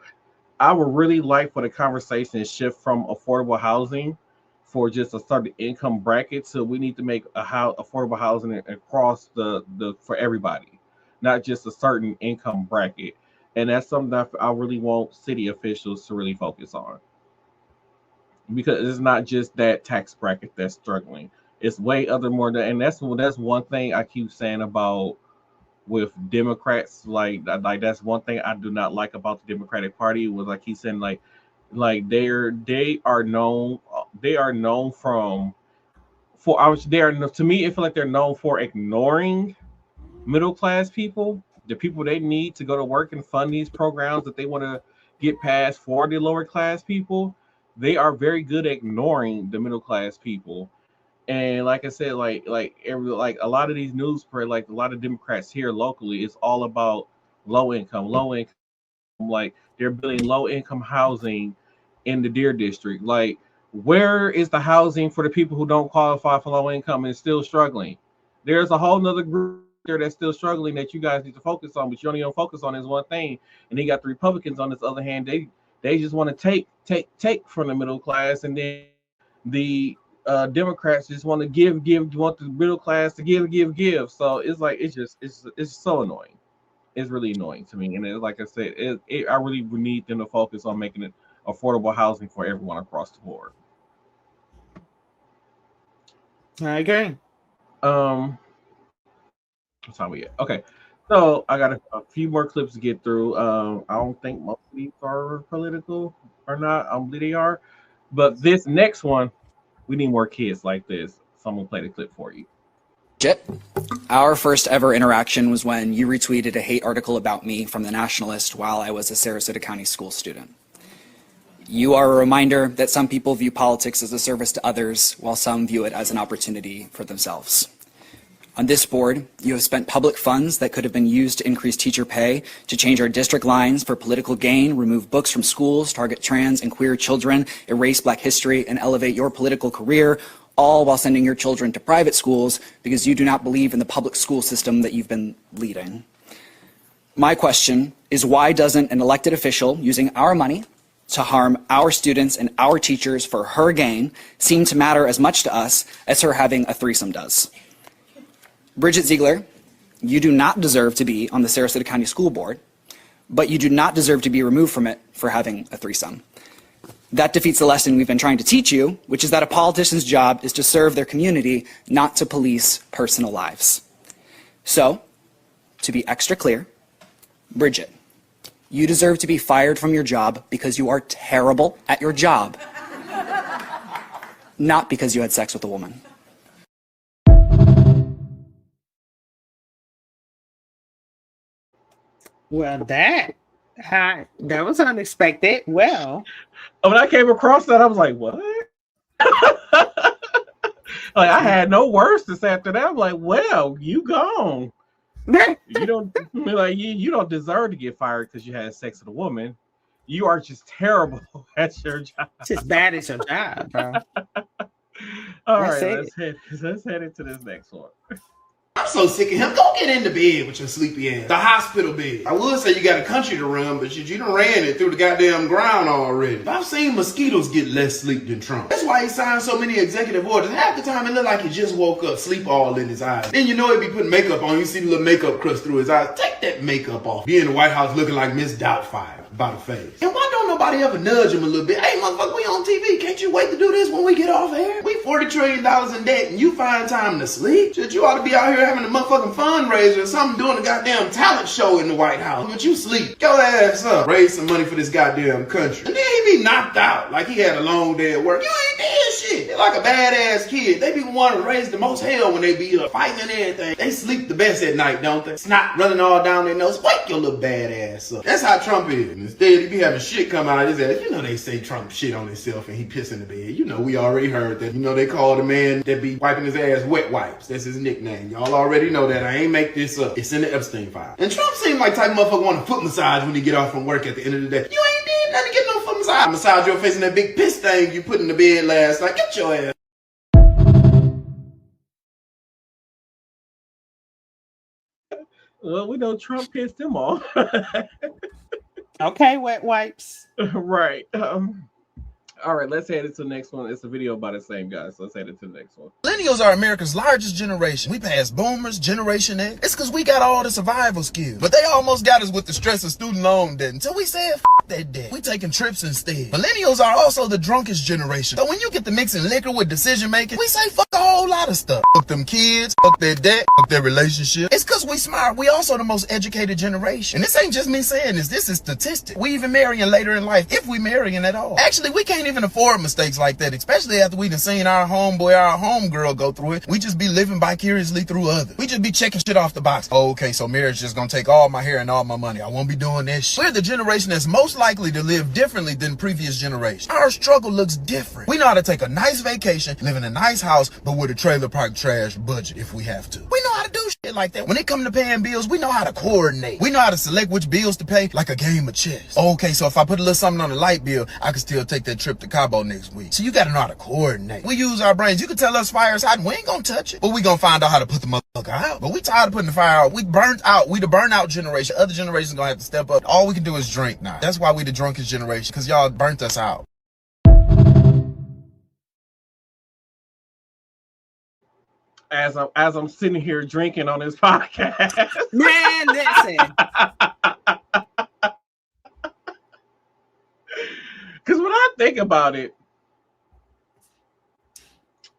I would really like for the conversation to shift from affordable housing for just a certain income bracket to we need to make affordable housing across the for everybody, not just a certain income bracket. And that's something that I really want city officials to really focus on, because it's not just that tax bracket that's struggling. It's way other more than, and that's one thing I keep saying about with Democrats. Like that's one thing I do not like about the Democratic Party was like he's saying like they are known from for I was they are to me it feel like they're known for ignoring middle class people, the people they need to go to work and fund these programs that they want to get passed for the lower class people. They are very good at ignoring the middle class people. And like I said, like a lot of these news spread, like a lot of Democrats here locally, it's all about low income. Like they're building low income housing in the Deer District. Like, where is the housing for the people who don't qualify for low income and still struggling? There's a whole nother group there that's still struggling that you guys need to focus on, but you only don't focus on is one thing. And then you got the Republicans on this other hand, they just want to take from the middle class, and then the Democrats just want to give, want the middle class to give. So it's like it's so annoying. It's really annoying to me. And like I said, I really need them to focus on making it affordable housing for everyone across the board. I agree. What time we at? Okay, so I got a few more clips to get through. I don't think most of these are political or not. I believe they are, but this next one, we need more kids like this. So I'm gonna play the clip for you. Our first ever interaction was when you retweeted a hate article about me from The Nationalist while I was a Sarasota County school student. You are a reminder that some people view politics as a service to others, while some view it as an opportunity for themselves. On this board, you have spent public funds that could have been used to increase teacher pay, to change our district lines for political gain, remove books from schools, target trans and queer children, erase Black history, and elevate your political career, all while sending your children to private schools because you do not believe in the public school system that you've been leading. My question is, why doesn't an elected official using our money to harm our students and our teachers for her gain seem to matter as much to us as her having a threesome does? Bridget Ziegler, you do not deserve to be on the Sarasota County School Board, but you do not deserve to be removed from it for having a threesome. That defeats the lesson we've been trying to teach you, which is that a politician's job is to serve their community, not to police personal lives. So, to be extra clear, Bridget, you deserve to be fired from your job because you are terrible at your job. not because you had sex with a woman. Well, that was unexpected. Well, when I came across that, I was like, what? Like, I had no words to say after that. I'm like, well, you gone. You don't you don't deserve to get fired because you had sex with a woman. You are just terrible at your job. Just bad at your job, bro. All right, let's head into this next one. I'm so sick of him. Go get into bed with your sleepy ass. The hospital bed. I would say you got a country to run, but you done ran it through the goddamn ground already. I've seen mosquitoes get less sleep than Trump. That's why he signed so many executive orders. Half the time it look like he just woke up, sleep all in his eyes. Then you know he be putting makeup on. You see the little makeup crust through his eyes. Take that makeup off. Be in the White House looking like Miss Doubtfire about a face. And why don't nobody ever nudge him a little bit? Hey, motherfucker, we on TV. Can't you wait to do this when we get off air? We $40 trillion in debt and you find time to sleep? Shit, you ought to be out here having a motherfucking fundraiser or something, doing a goddamn talent show in the White House. But you sleep. Your ass up. Raise some money for this goddamn country. And then he be knocked out like he had a long day at work. You ain't did shit. They're like a badass kid. They be the one to raise the most hell when they be fighting and everything. They sleep the best at night, don't they? Snot running all down their nose. Wake your little badass up. That's how Trump is. And instead, he be having shit come out of his ass. You know they say Trump shit on himself and he piss in the bed. You know we already heard that. You know they call the man that be wiping his ass wet wipes. That's his nickname. Y'all already know that. I ain't make this up. It's in the Epstein file. And Trump seemed like type of motherfucker want a foot massage when he get off from work at the end of the day. You ain't did nothing to get no foot massage. Massage your face in that big piss thing you put in the bed last night. Get your ass. Well, we know Trump pissed him off. Okay, wet wipes. Right. All right, let's head into the next one. It's a video about the same guy, so let's head into the next one. Millennials are America's largest generation. We passed boomers, Generation X. It's because we got all the survival skills. But they almost got us with the stress of student loan debt until we said, F that debt. We taking trips instead. Millennials are also the drunkest generation. So when you get to mixing liquor with decision making, we say fuck a whole lot of stuff. Fuck them kids, fuck their debt, fuck their relationship. It's because we smart. We also the most educated generation. And this ain't just me saying this. This is statistic. We even marrying later in life, if we marrying at all. Actually, we can't even afford mistakes like that, especially after we done seen our homeboy, our homegirl go through it. We just be living vicariously through others. We just be checking shit off the box. Oh, okay, so marriage just gonna take all my hair and all my money. I won't be doing this shit. We're the generation that's most likely to live differently than previous generations. Our struggle looks different. We know how to take a nice vacation, live in a nice house, but with a trailer park trash budget if we have to. We know how to do shit like that. When it comes to paying bills, we know how to coordinate. We know how to select which bills to pay like a game of chess. Okay, so if I put a little something on the light bill, I can still take that trip to Cabo next week. So you gotta know how to coordinate. We use our brains. You can tell us fire's hot and we ain't gonna touch it. But we gonna find out how to put the motherfucker out. But we tired of putting the fire out. We burnt out. We the burnout generation. Other generations gonna have to step up. All we can do is drink now. That's why we the drunkest generation, because y'all burnt us out. As I'm sitting here drinking on this podcast. Man, listen. Because when I think about it,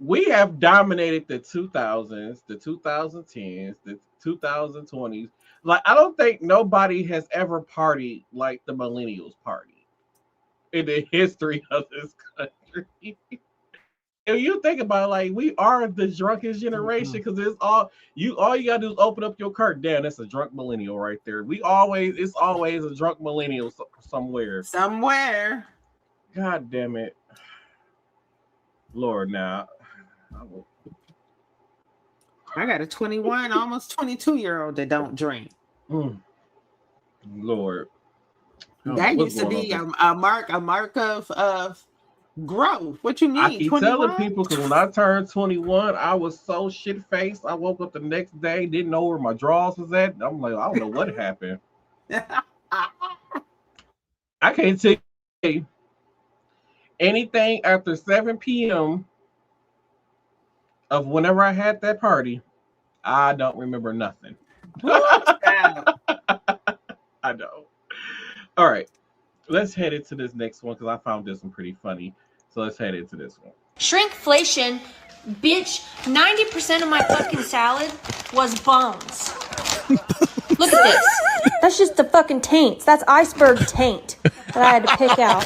we have dominated the 2000s, the 2010s, the 2020s. Like, I don't think nobody has ever partied like the millennials party in the history of this country. If you think about it, like, we are the drunkest generation, because it's all you gotta do is open up your curtain. Damn, that's a drunk millennial right there. It's always a drunk millennial somewhere. Somewhere. God damn it. Lord, now. I got a 21, almost 22-year-old that don't drink. Lord. That used to be a mark of growth. What you need? I keep 21? telling people, because when I turned 21, I was so shit-faced. I woke up the next day, didn't know where my drawers was at. I'm like, I don't know what happened. I can't tell you anything after 7 p.m. of whenever I had that party. I don't remember nothing. I don't. All right. Let's head into this next one, because I found this one pretty funny. So let's head into this one. Shrinkflation, bitch, 90% of my fucking salad was bones. Look at this. That's just the fucking taints. That's iceberg taint that I had to pick out.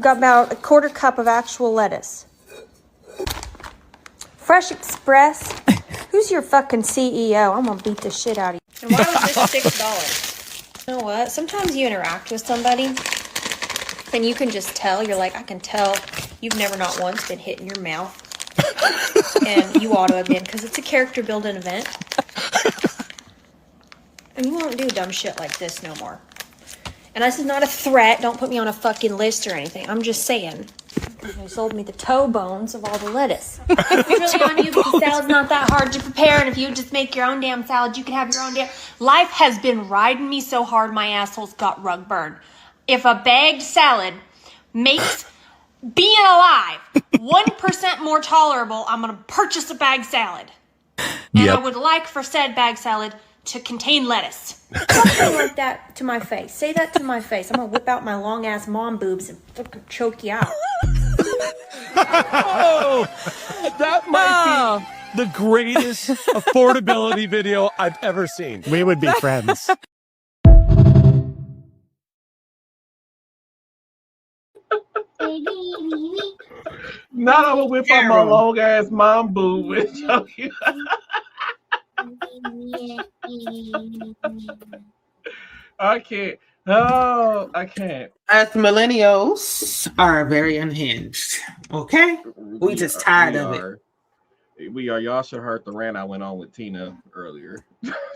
Got about a quarter cup of actual lettuce. Fresh Express? Who's your fucking CEO? I'm gonna beat the shit out of you. And why was this $6? You know what? Sometimes you interact with somebody and you can just tell. You're like, I can tell you've never not once been hit in your mouth. And you ought to have been, because it's a character building event. And you won't do dumb shit like this no more. And this is not a threat. Don't put me on a fucking list or anything. I'm just saying. They sold me the toe bones of all the lettuce. It's really on you because salad's not that hard to prepare. And if you just make your own damn salad, you can have your own damn... Life has been riding me so hard, my asshole's got rug burn. If a bagged salad makes being alive 1% more tolerable, I'm going to purchase a bagged salad. And I would like for said bagged salad to contain lettuce. Something like that to my face. Say that to my face. I'm going to whip out my long-ass mom boobs and fucking choke you out. Oh, that might be the greatest affordability video I've ever seen. We would be friends. Not I'm gonna whip out my long ass mom boob and choke you. I can't. Oh, I can't. Us millennials are very unhinged. Okay? We just tired of it. We are. Y'all should have heard the rant I went on with Tina earlier.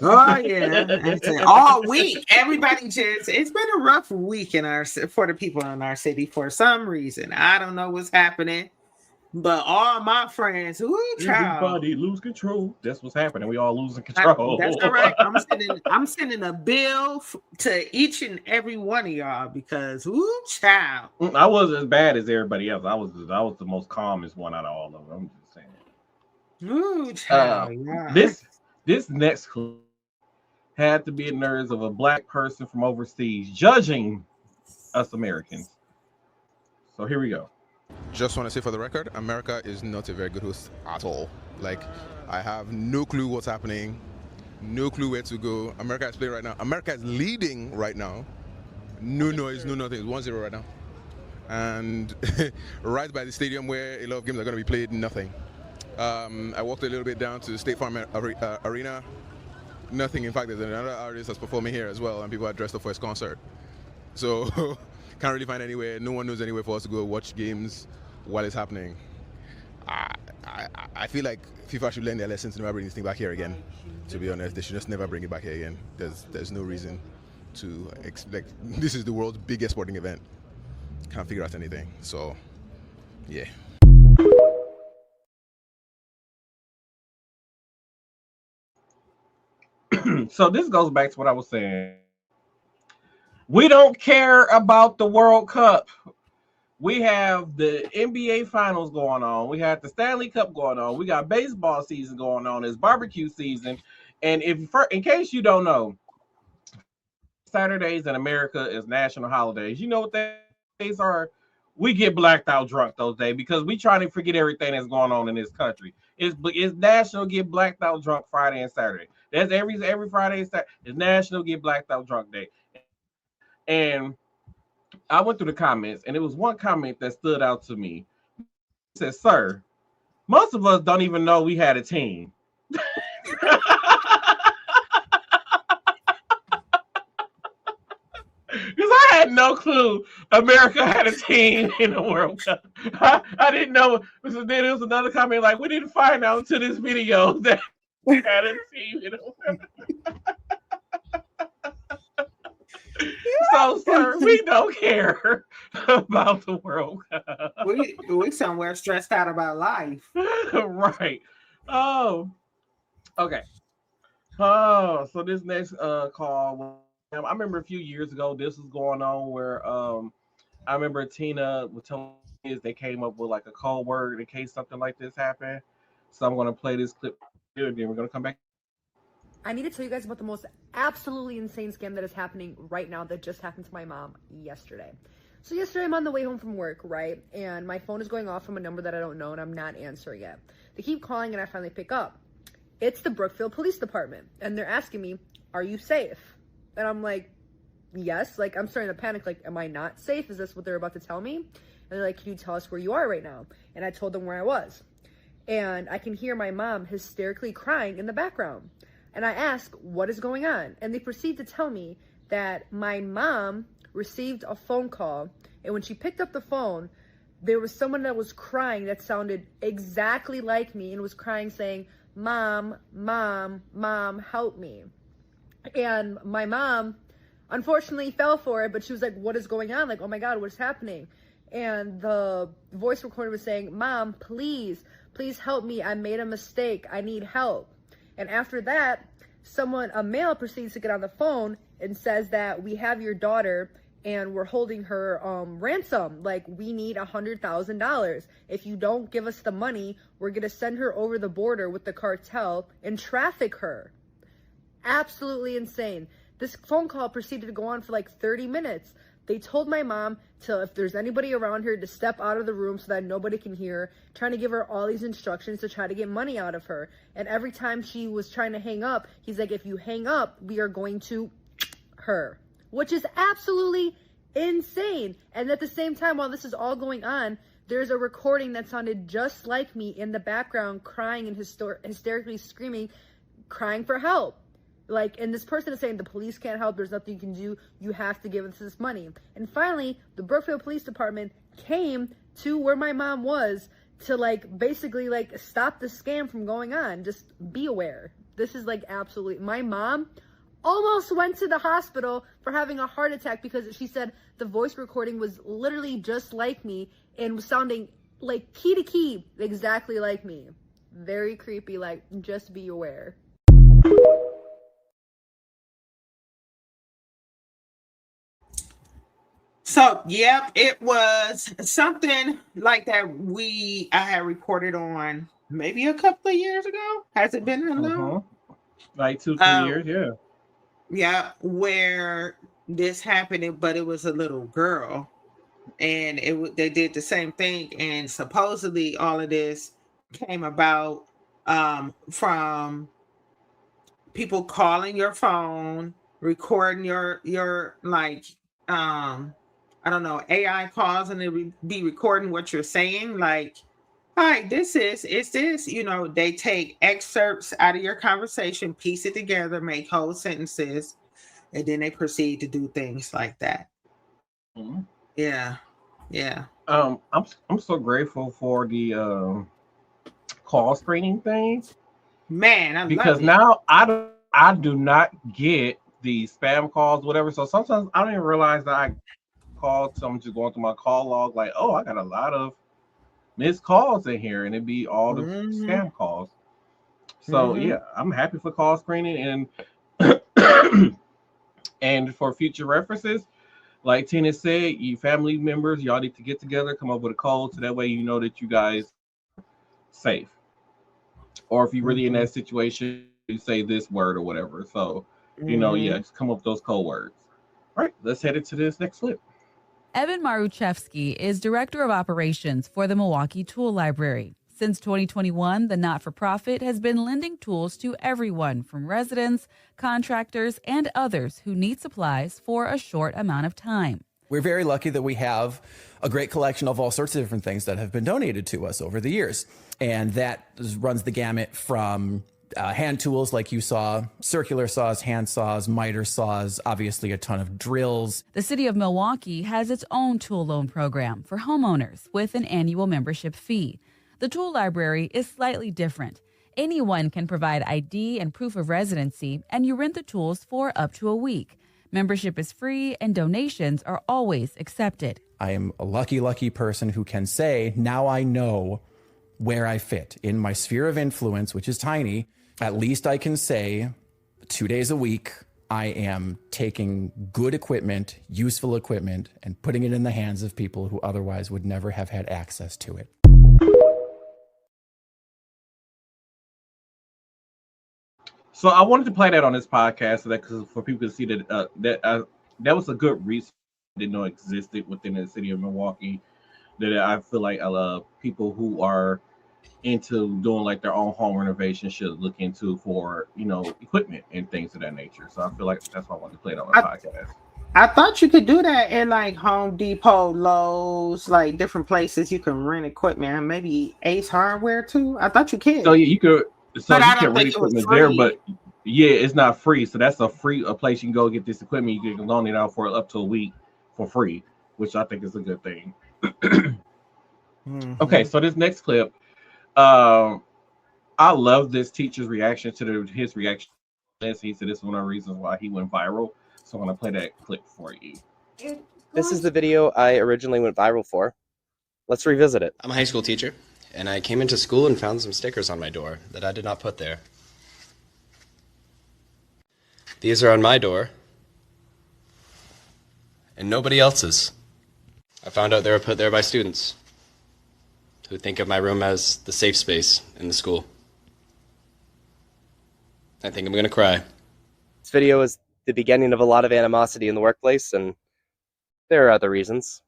Oh yeah, that's it. All week, everybody just. It's been a rough week for the people in our city for some reason. I don't know what's happening, but all my friends, everybody lose control. That's what's happening. We all losing control. That's correct. I'm sending a bill to each and every one of y'all because child. I wasn't as bad as everybody else. I was the most calmest one out of all of them. I'm just saying. This next clip had to be the nerves of a black person from overseas judging us Americans. So here we go. Just want to say for the record, America is not a very good host at all. Like, I have no clue what's happening, no clue where to go. America is playing right now. America is leading right now. No noise, no nothing. It's 1-0 right now. And right by the stadium where a lot of games are going to be played, nothing. I walked a little bit down to State Farm Arena. Nothing. In fact, there's another artist that's performing here as well, and people are dressed up for his concert. So can't really find anywhere. No one knows anywhere for us to go watch games while it's happening. I feel like FIFA should learn their lessons and never bring this thing back here again. To be honest, they should just never bring it back here again. There's no reason to expect. This is the world's biggest sporting event. Can't figure out anything. So, yeah. So this goes back to what I was saying. We don't care about the World Cup. We have the NBA Finals going on. We have the Stanley Cup going on. We got baseball season going on. It's barbecue season. And in case you don't know, Saturdays in America is national holidays. You know what days are? We get blacked out drunk those days because we trying to forget everything that's going on in this country. It's National Get Blacked Out Drunk Friday and Saturday. That's every Friday and Saturday. It's National Get Blacked Out Drunk Day. And I went through the comments, and it was one comment that stood out to me. It said, "Sir, most of us don't even know we had a team." Because I had no clue America had a team in the World Cup. I didn't know. Then there was another comment like, "We didn't find out until this video that we had a team in the World Cup." So, sir, we don't care about the World Cup. We somewhere stressed out about life. Right. Oh, okay. Oh, so this next call, I remember a few years ago, this was going on where I remember Tina was telling me they came up with like a code word in case something like this happened. So I'm going to play this clip here, and then we're going to come back. I need to tell you guys about the most absolutely insane scam that is happening right now that just happened to my mom yesterday. So yesterday I'm on the way home from work, right? And my phone is going off from a number that I don't know and I'm not answering it. They keep calling and I finally pick up. It's the Brookfield Police Department. And they're asking me, "Are you safe?" And I'm like, yes. Like, I'm starting to panic. Like, am I not safe? Is this what they're about to tell me? And they're like, "Can you tell us where you are right now?" And I told them where I was. and I can hear my mom hysterically crying in the background. And I ask, what is going on? And they proceed to tell me that my mom received a phone call, and when she picked up the phone, there was someone that was crying that sounded exactly like me and was crying saying, "Mom, mom, mom, help me." And my mom unfortunately fell for it, but she was like, what is going on? Like, oh my God, what's happening? And the voice recorder was saying, "Mom, please help me. I made a mistake. I need help." And after that, a male proceeds to get on the phone and says that we have your daughter and we're holding her ransom. Like, we need $100,000. If you don't give us the money, we're going to send her over the border with the cartel and traffic her. Absolutely insane. This phone call proceeded to go on for like 30 minutes. They told my mom if there's anybody around her, to step out of the room so that nobody can hear her, trying to give her all these instructions to try to get money out of her. And every time she was trying to hang up, he's like, if you hang up, we are going to her, which is absolutely insane. And at the same time, while this is all going on, there's a recording that sounded just like me in the background, crying and hysterically screaming, crying for help. Like, and this person is saying the police can't help, there's nothing you can do, you have to give us this money. And finally, the Brookfield Police Department came to where my mom was to basically stop the scam from going on. Just be aware. This is absolutely, my mom almost went to the hospital for having a heart attack because she said the voice recording was literally just like me and was sounding like key to key exactly like me. Very creepy. Just be aware. So, yep, it was something like that I had reported on maybe a couple of years ago. Has it been that long? Like 2-3 years, yeah. Yeah, where this happened, but it was a little girl, and they did the same thing, and supposedly all of this came about from people calling your phone, recording your I don't know, AI calls, and it would be recording what you're saying. Like, hi, it's this. They take excerpts out of your conversation, piece it together, make whole sentences, and then they proceed to do things like that. Mm-hmm. Yeah. I'm so grateful for the call screening thing. Man, because now I do not get the spam calls, whatever. So sometimes I don't even realize that I called. So I'm just going through my call log, like, oh, I got a lot of missed calls in here, and it'd be all the scam calls. So yeah, I'm happy for call screening, and and for future references, like Tina said, you family members, y'all need to get together, come up with a code, so that way you know that you guys are safe. Or if you're really in that situation, you say this word or whatever. So just come up with those code words. All right, let's head into this next clip. Evan Maruchevsky is Director of Operations for the Milwaukee Tool Library. Since 2021, the not-for-profit has been lending tools to everyone from residents, contractors, and others who need supplies for a short amount of time. We're very lucky that we have a great collection of all sorts of different things that have been donated to us over the years. And that runs the gamut from hand tools like you saw, circular saws, hand saws, miter saws, obviously a ton of drills. The city of Milwaukee has its own tool loan program for homeowners with an annual membership fee. The tool library is slightly different. Anyone can provide ID and proof of residency, and you rent the tools for up to a week. Membership is free, and donations are always accepted. I am a lucky person who can say, now I know where I fit in my sphere of influence, which is tiny. At least I can say 2 days a week, I am taking good equipment, useful equipment, and putting it in the hands of people who otherwise would never have had access to it. So I wanted to play that on this podcast so that for people to see that that was a good resource I didn't know existed within the city of Milwaukee. That I feel like people who are into doing like their own home renovation should look into for equipment and things of that nature. So I feel like that's why I wanted to play it on my podcast. I thought you could do that in like Home Depot, Lowe's, like different places you can rent equipment, and maybe Ace Hardware too. I thought you could. So yeah, you could. So But you I can don't rent think it was equipment there, free. but yeah, it's not free. So that's a place you can go get this equipment. You can loan it out for up to a week for free, which I think is a good thing. Okay, so this next clip, I love this teacher's reaction to his reaction. He said this is one of the reasons why he went viral. So I'm gonna play that clip for you. This is the video I originally went viral for. Let's revisit it. I'm a high school teacher, and I came into school and found some stickers on my door that I did not put there. These are on my door, and nobody else's. I found out they were put there by students who think of my room as the safe space in the school. I think I'm gonna cry. This video is the beginning of a lot of animosity in the workplace, and there are other reasons.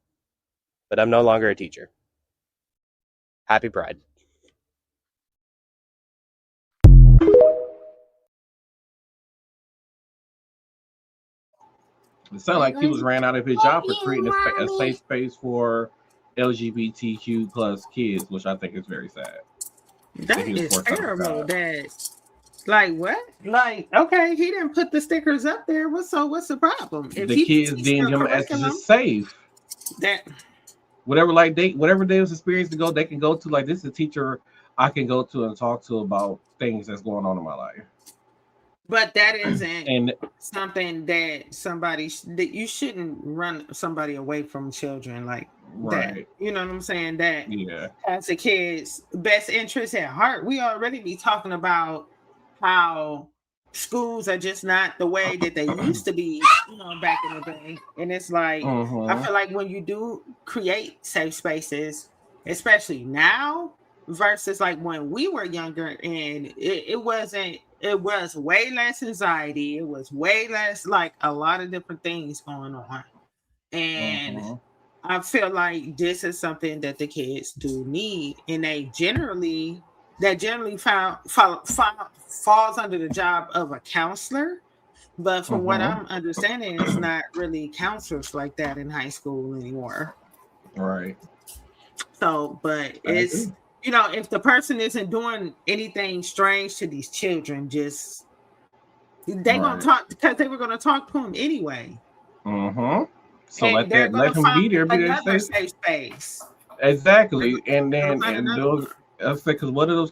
But I'm no longer a teacher. Happy Pride. It sounded like he was ran out of his job for creating a safe space for LGBTQ plus kids, which I think is very sad. That is terrible. That, like, what? Like, okay, he didn't put the stickers up there. What's the problem? If the kids deemed him as just safe. That whatever they was experienced to go, they can go to. Like, this is a teacher I can go to and talk to about things that's going on in my life. But that isn't something that you shouldn't run somebody away from children like that. You know what I'm saying? That has the kids' best interest at heart. We already be talking about how schools are just not the way that they used to be, back in the day. And it's like, I feel like when you do create safe spaces, especially now versus like when we were younger, and it was way less anxiety. It was way less, like, a lot of different things going on. And I feel like this is something that the kids do need. And that generally falls under the job of a counselor. But from what I'm understanding, it's not really counselors like that in high school anymore. Right. So, but it's... if the person isn't doing anything strange to these children, just gonna talk, because they were gonna talk to them anyway. So let him be there. Another safe space. Exactly, and those, I say, because one of those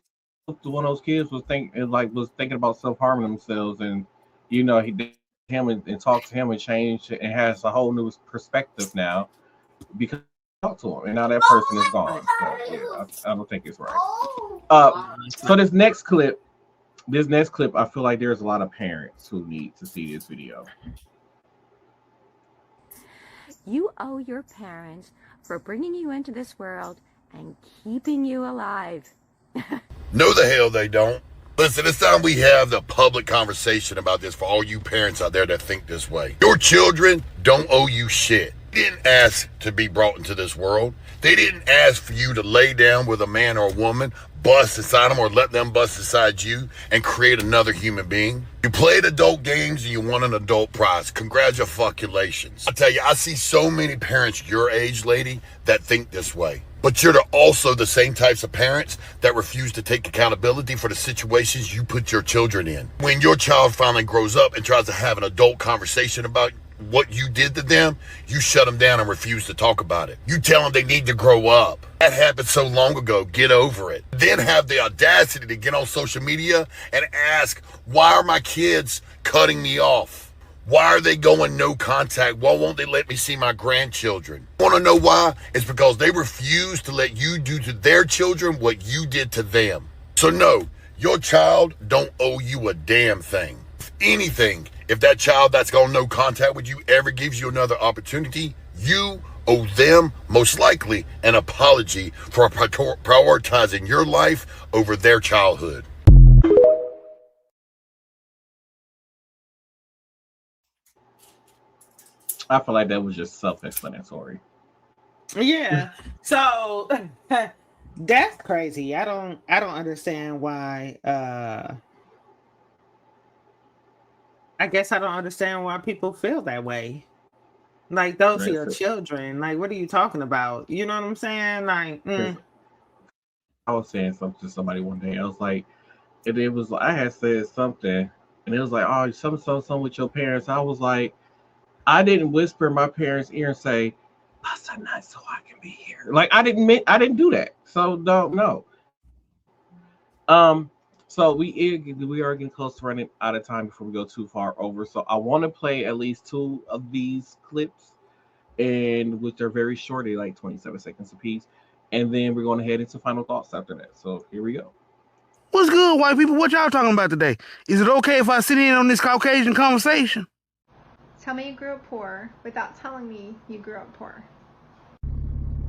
kids was thinking about self-harming themselves, and he talked to him and changed and has a whole new perspective now because. Talk to him, and now that person is gone. So I don't think it's right. So this next clip, I feel like there's a lot of parents who need to see this video. You owe your parents for bringing you into this world and keeping you alive. No, the hell they don't. Listen, it's time we have the public conversation about this for all you parents out there that think this way. Your children don't owe you shit. They didn't ask to be brought into this world. They didn't ask for you to lay down with a man or a woman, bust inside them, or let them bust inside you and create another human being. You played adult games and you won an adult prize. Congratulations. I tell you, I see so many parents your age, lady, that think this way. But you're also the same types of parents that refuse to take accountability for the situations you put your children in. When your child finally grows up and tries to have an adult conversation about what you did to them, you shut them down and refuse to talk about it. You tell them they need to grow up. That happened so long ago. Get over it. Then have the audacity to get on social media and ask, why are my kids cutting me off? Why are they going no contact? Why won't they let me see my grandchildren? Want to know why? It's because they refuse to let you do to their children what you did to them. So no, your child don't owe you a damn thing. If anything, if that child that's gone no contact with you ever gives you another opportunity, you owe them, most likely, an apology for prioritizing your life over their childhood. I feel like that was just self-explanatory. Yeah. So that's crazy. I don't understand why. I guess I don't understand why people feel that way. Like those are Right. your children. Like, what are you talking about? You know what I'm saying? Like, I was saying something to somebody one day. I was like, and it was I had said something, and it was like, oh, something with your parents. I was like, I didn't whisper in my parents' ear and say, "Bust a nut so I can be here." Like I didn't do that. So don't know. Um, so we are getting close to running out of time before we go too far over. So I want to play at least two of these clips, and which are very short, they like 27 seconds apiece, and then we're going to head into final thoughts after that. So here we go. What's good, white people? What y'all talking about today? Is it okay if I sit in on this Caucasian conversation? Tell me you grew up poor without telling me you grew up poor.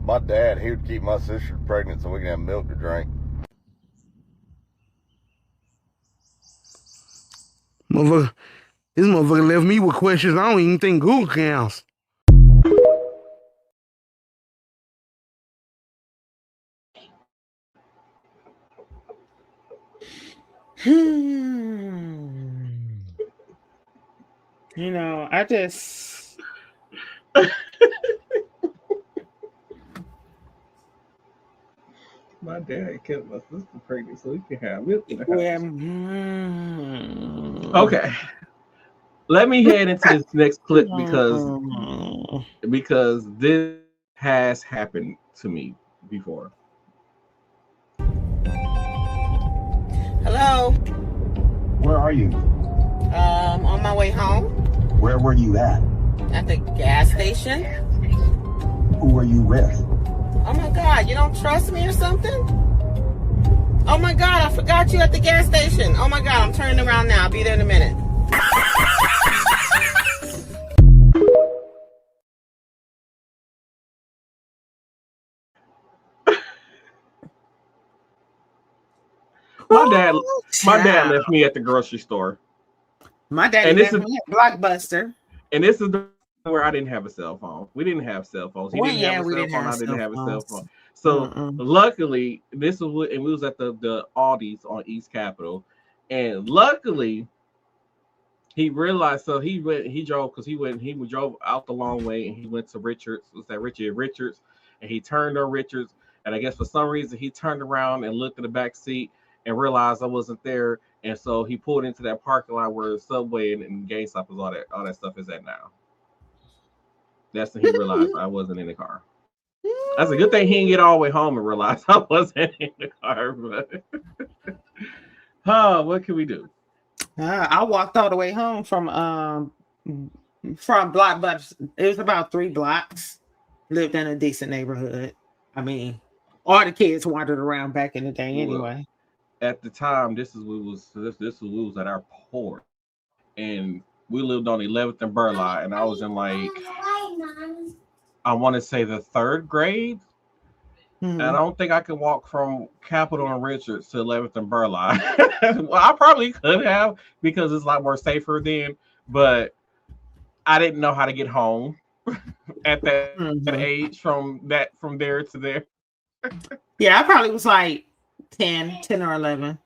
My dad, he would keep my sister pregnant so we can have milk to drink. Motherfucker, this motherfucker left me with questions I don't even think Google can answer. you know, I just My dad kept my sister pregnant so we can have milk in the house. Okay. Let me head into this next clip because this has happened to me before. Hello. Where are you? On my way home. Where were you at? At the gas station. Who were you with? Oh my God, you don't trust me or something? Oh my God, I forgot you at the gas station. Oh my God, I'm turning around now. I'll be there in a minute. My dad left me at the grocery store. My daddy left me at Blockbuster. And this is where I didn't have a cell phone. We didn't have cell phones. He didn't have a cell phone. I didn't have a cell phone. So luckily, this was and we was at the Aldi's on East Capitol, and luckily he realized. So he drove out the long way, and he went to Richards. Was that Richards? And he turned on Richards, and I guess for some reason he turned around and looked at the back seat and realized I wasn't there, and so he pulled into that parking lot where Subway and GameStop is all that stuff is at now. That's when he realized I wasn't in the car. That's a good thing he didn't get all the way home and realize I wasn't in the car. But what can we do? I walked all the way home from Blockbuster. It was about 3 blocks. Lived in a decent neighborhood. I mean, all the kids wandered around back in the day anyway. At the time, this was we was at our port, and we lived on 11th and Burleigh, and I was in like I want to say the 3rd grade. And I don't think I could walk from Capitol and Richards to 11th and Burleigh. Well, I probably could have because it's a lot more safer then, but I didn't know how to get home at that age from there to there. Yeah, I probably was like 10 or 11.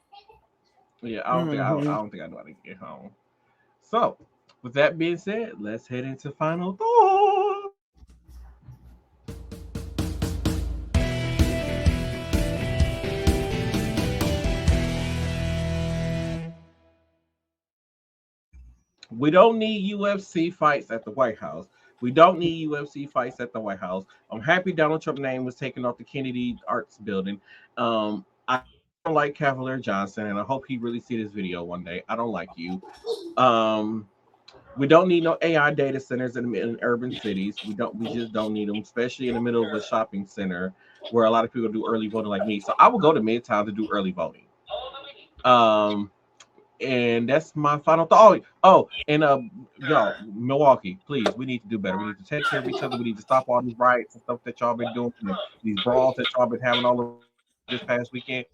Yeah, I don't think I know how to get home. So, with that being said, let's head into final thoughts. We don't need UFC fights at the White House. We don't need UFC fights at the White House. I'm happy Donald Trump's name was taken off the Kennedy Arts Building. I don't like Cavalier Johnson, and I hope he really see this video one day. I don't like you. We don't need no AI data centers in urban cities. We just don't need them, especially in the middle of a shopping center where a lot of people do early voting like me. So I will go to Midtown to do early voting. And that's my final thought. And y'all, Milwaukee, please, we need to do better. We need to take care of each other. We need to stop all these riots and stuff that y'all been doing, these brawls that y'all been having all over this past weekend.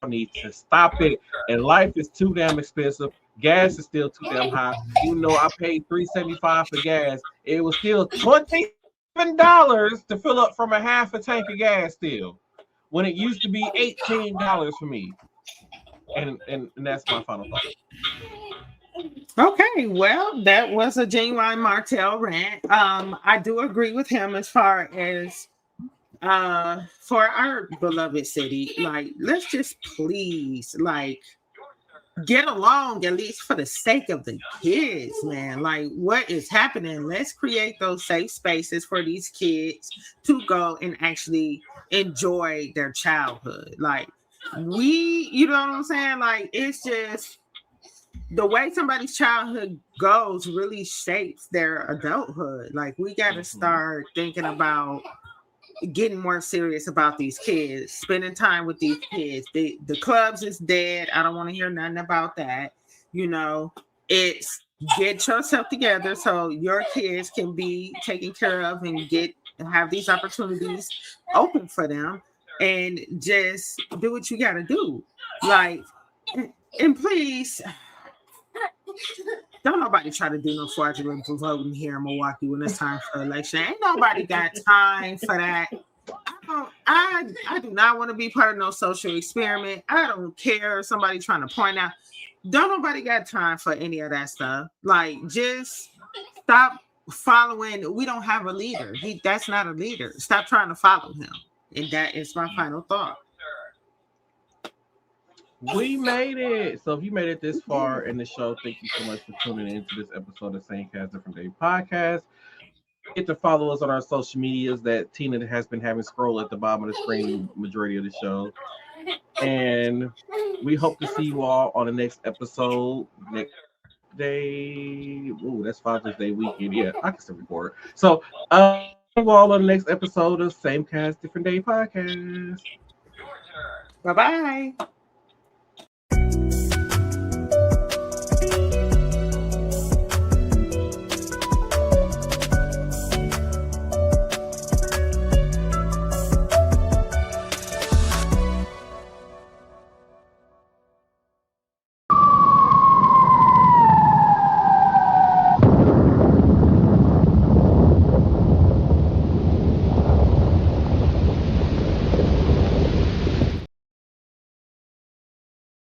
Y'all need to stop it. And life is too damn expensive. Gas is still too damn high. Even though I paid $3.75 for gas, it was still $27 to fill up from a half a tank of gas still, when it used to be $18 for me. And that's my final thought. Okay, well, that was a genuine Martell rant. I do agree with him as far as for our beloved city, like let's just please like get along at least for the sake of the kids, man. Like what is happening? Let's create those safe spaces for these kids to go and actually enjoy their childhood. Like you know what I'm saying? Like it's just the way somebody's childhood goes really shapes their adulthood. Like we got to start thinking about getting more serious about these kids, spending time with these kids. The clubs is dead. I don't want to hear nothing about that. You know, it's get yourself together so your kids can be taken care of and have these opportunities open for them, and just do what you got to do. Like, and please. Don't nobody try to do no fraudulent voting here in Milwaukee when it's time for election. Ain't nobody got time for that. I do not want to be part of no social experiment. I don't care if somebody trying to point out. Don't nobody got time for any of that stuff. Like, just stop following. We don't have a leader. That's not a leader. Stop trying to follow him. And that is my final thought. We made it. So if you made it this far in the show, thank you so much for tuning into this episode of Same Cast Different Day podcast. Get to follow us on our social medias that Tina has been having scroll at the bottom of the screen majority of the show. And we hope to see you all on the next episode next day. Ooh, that's Father's Day weekend. Yeah, I can still record. So you all on the next episode of Same Cast Different Day podcast. Bye-bye.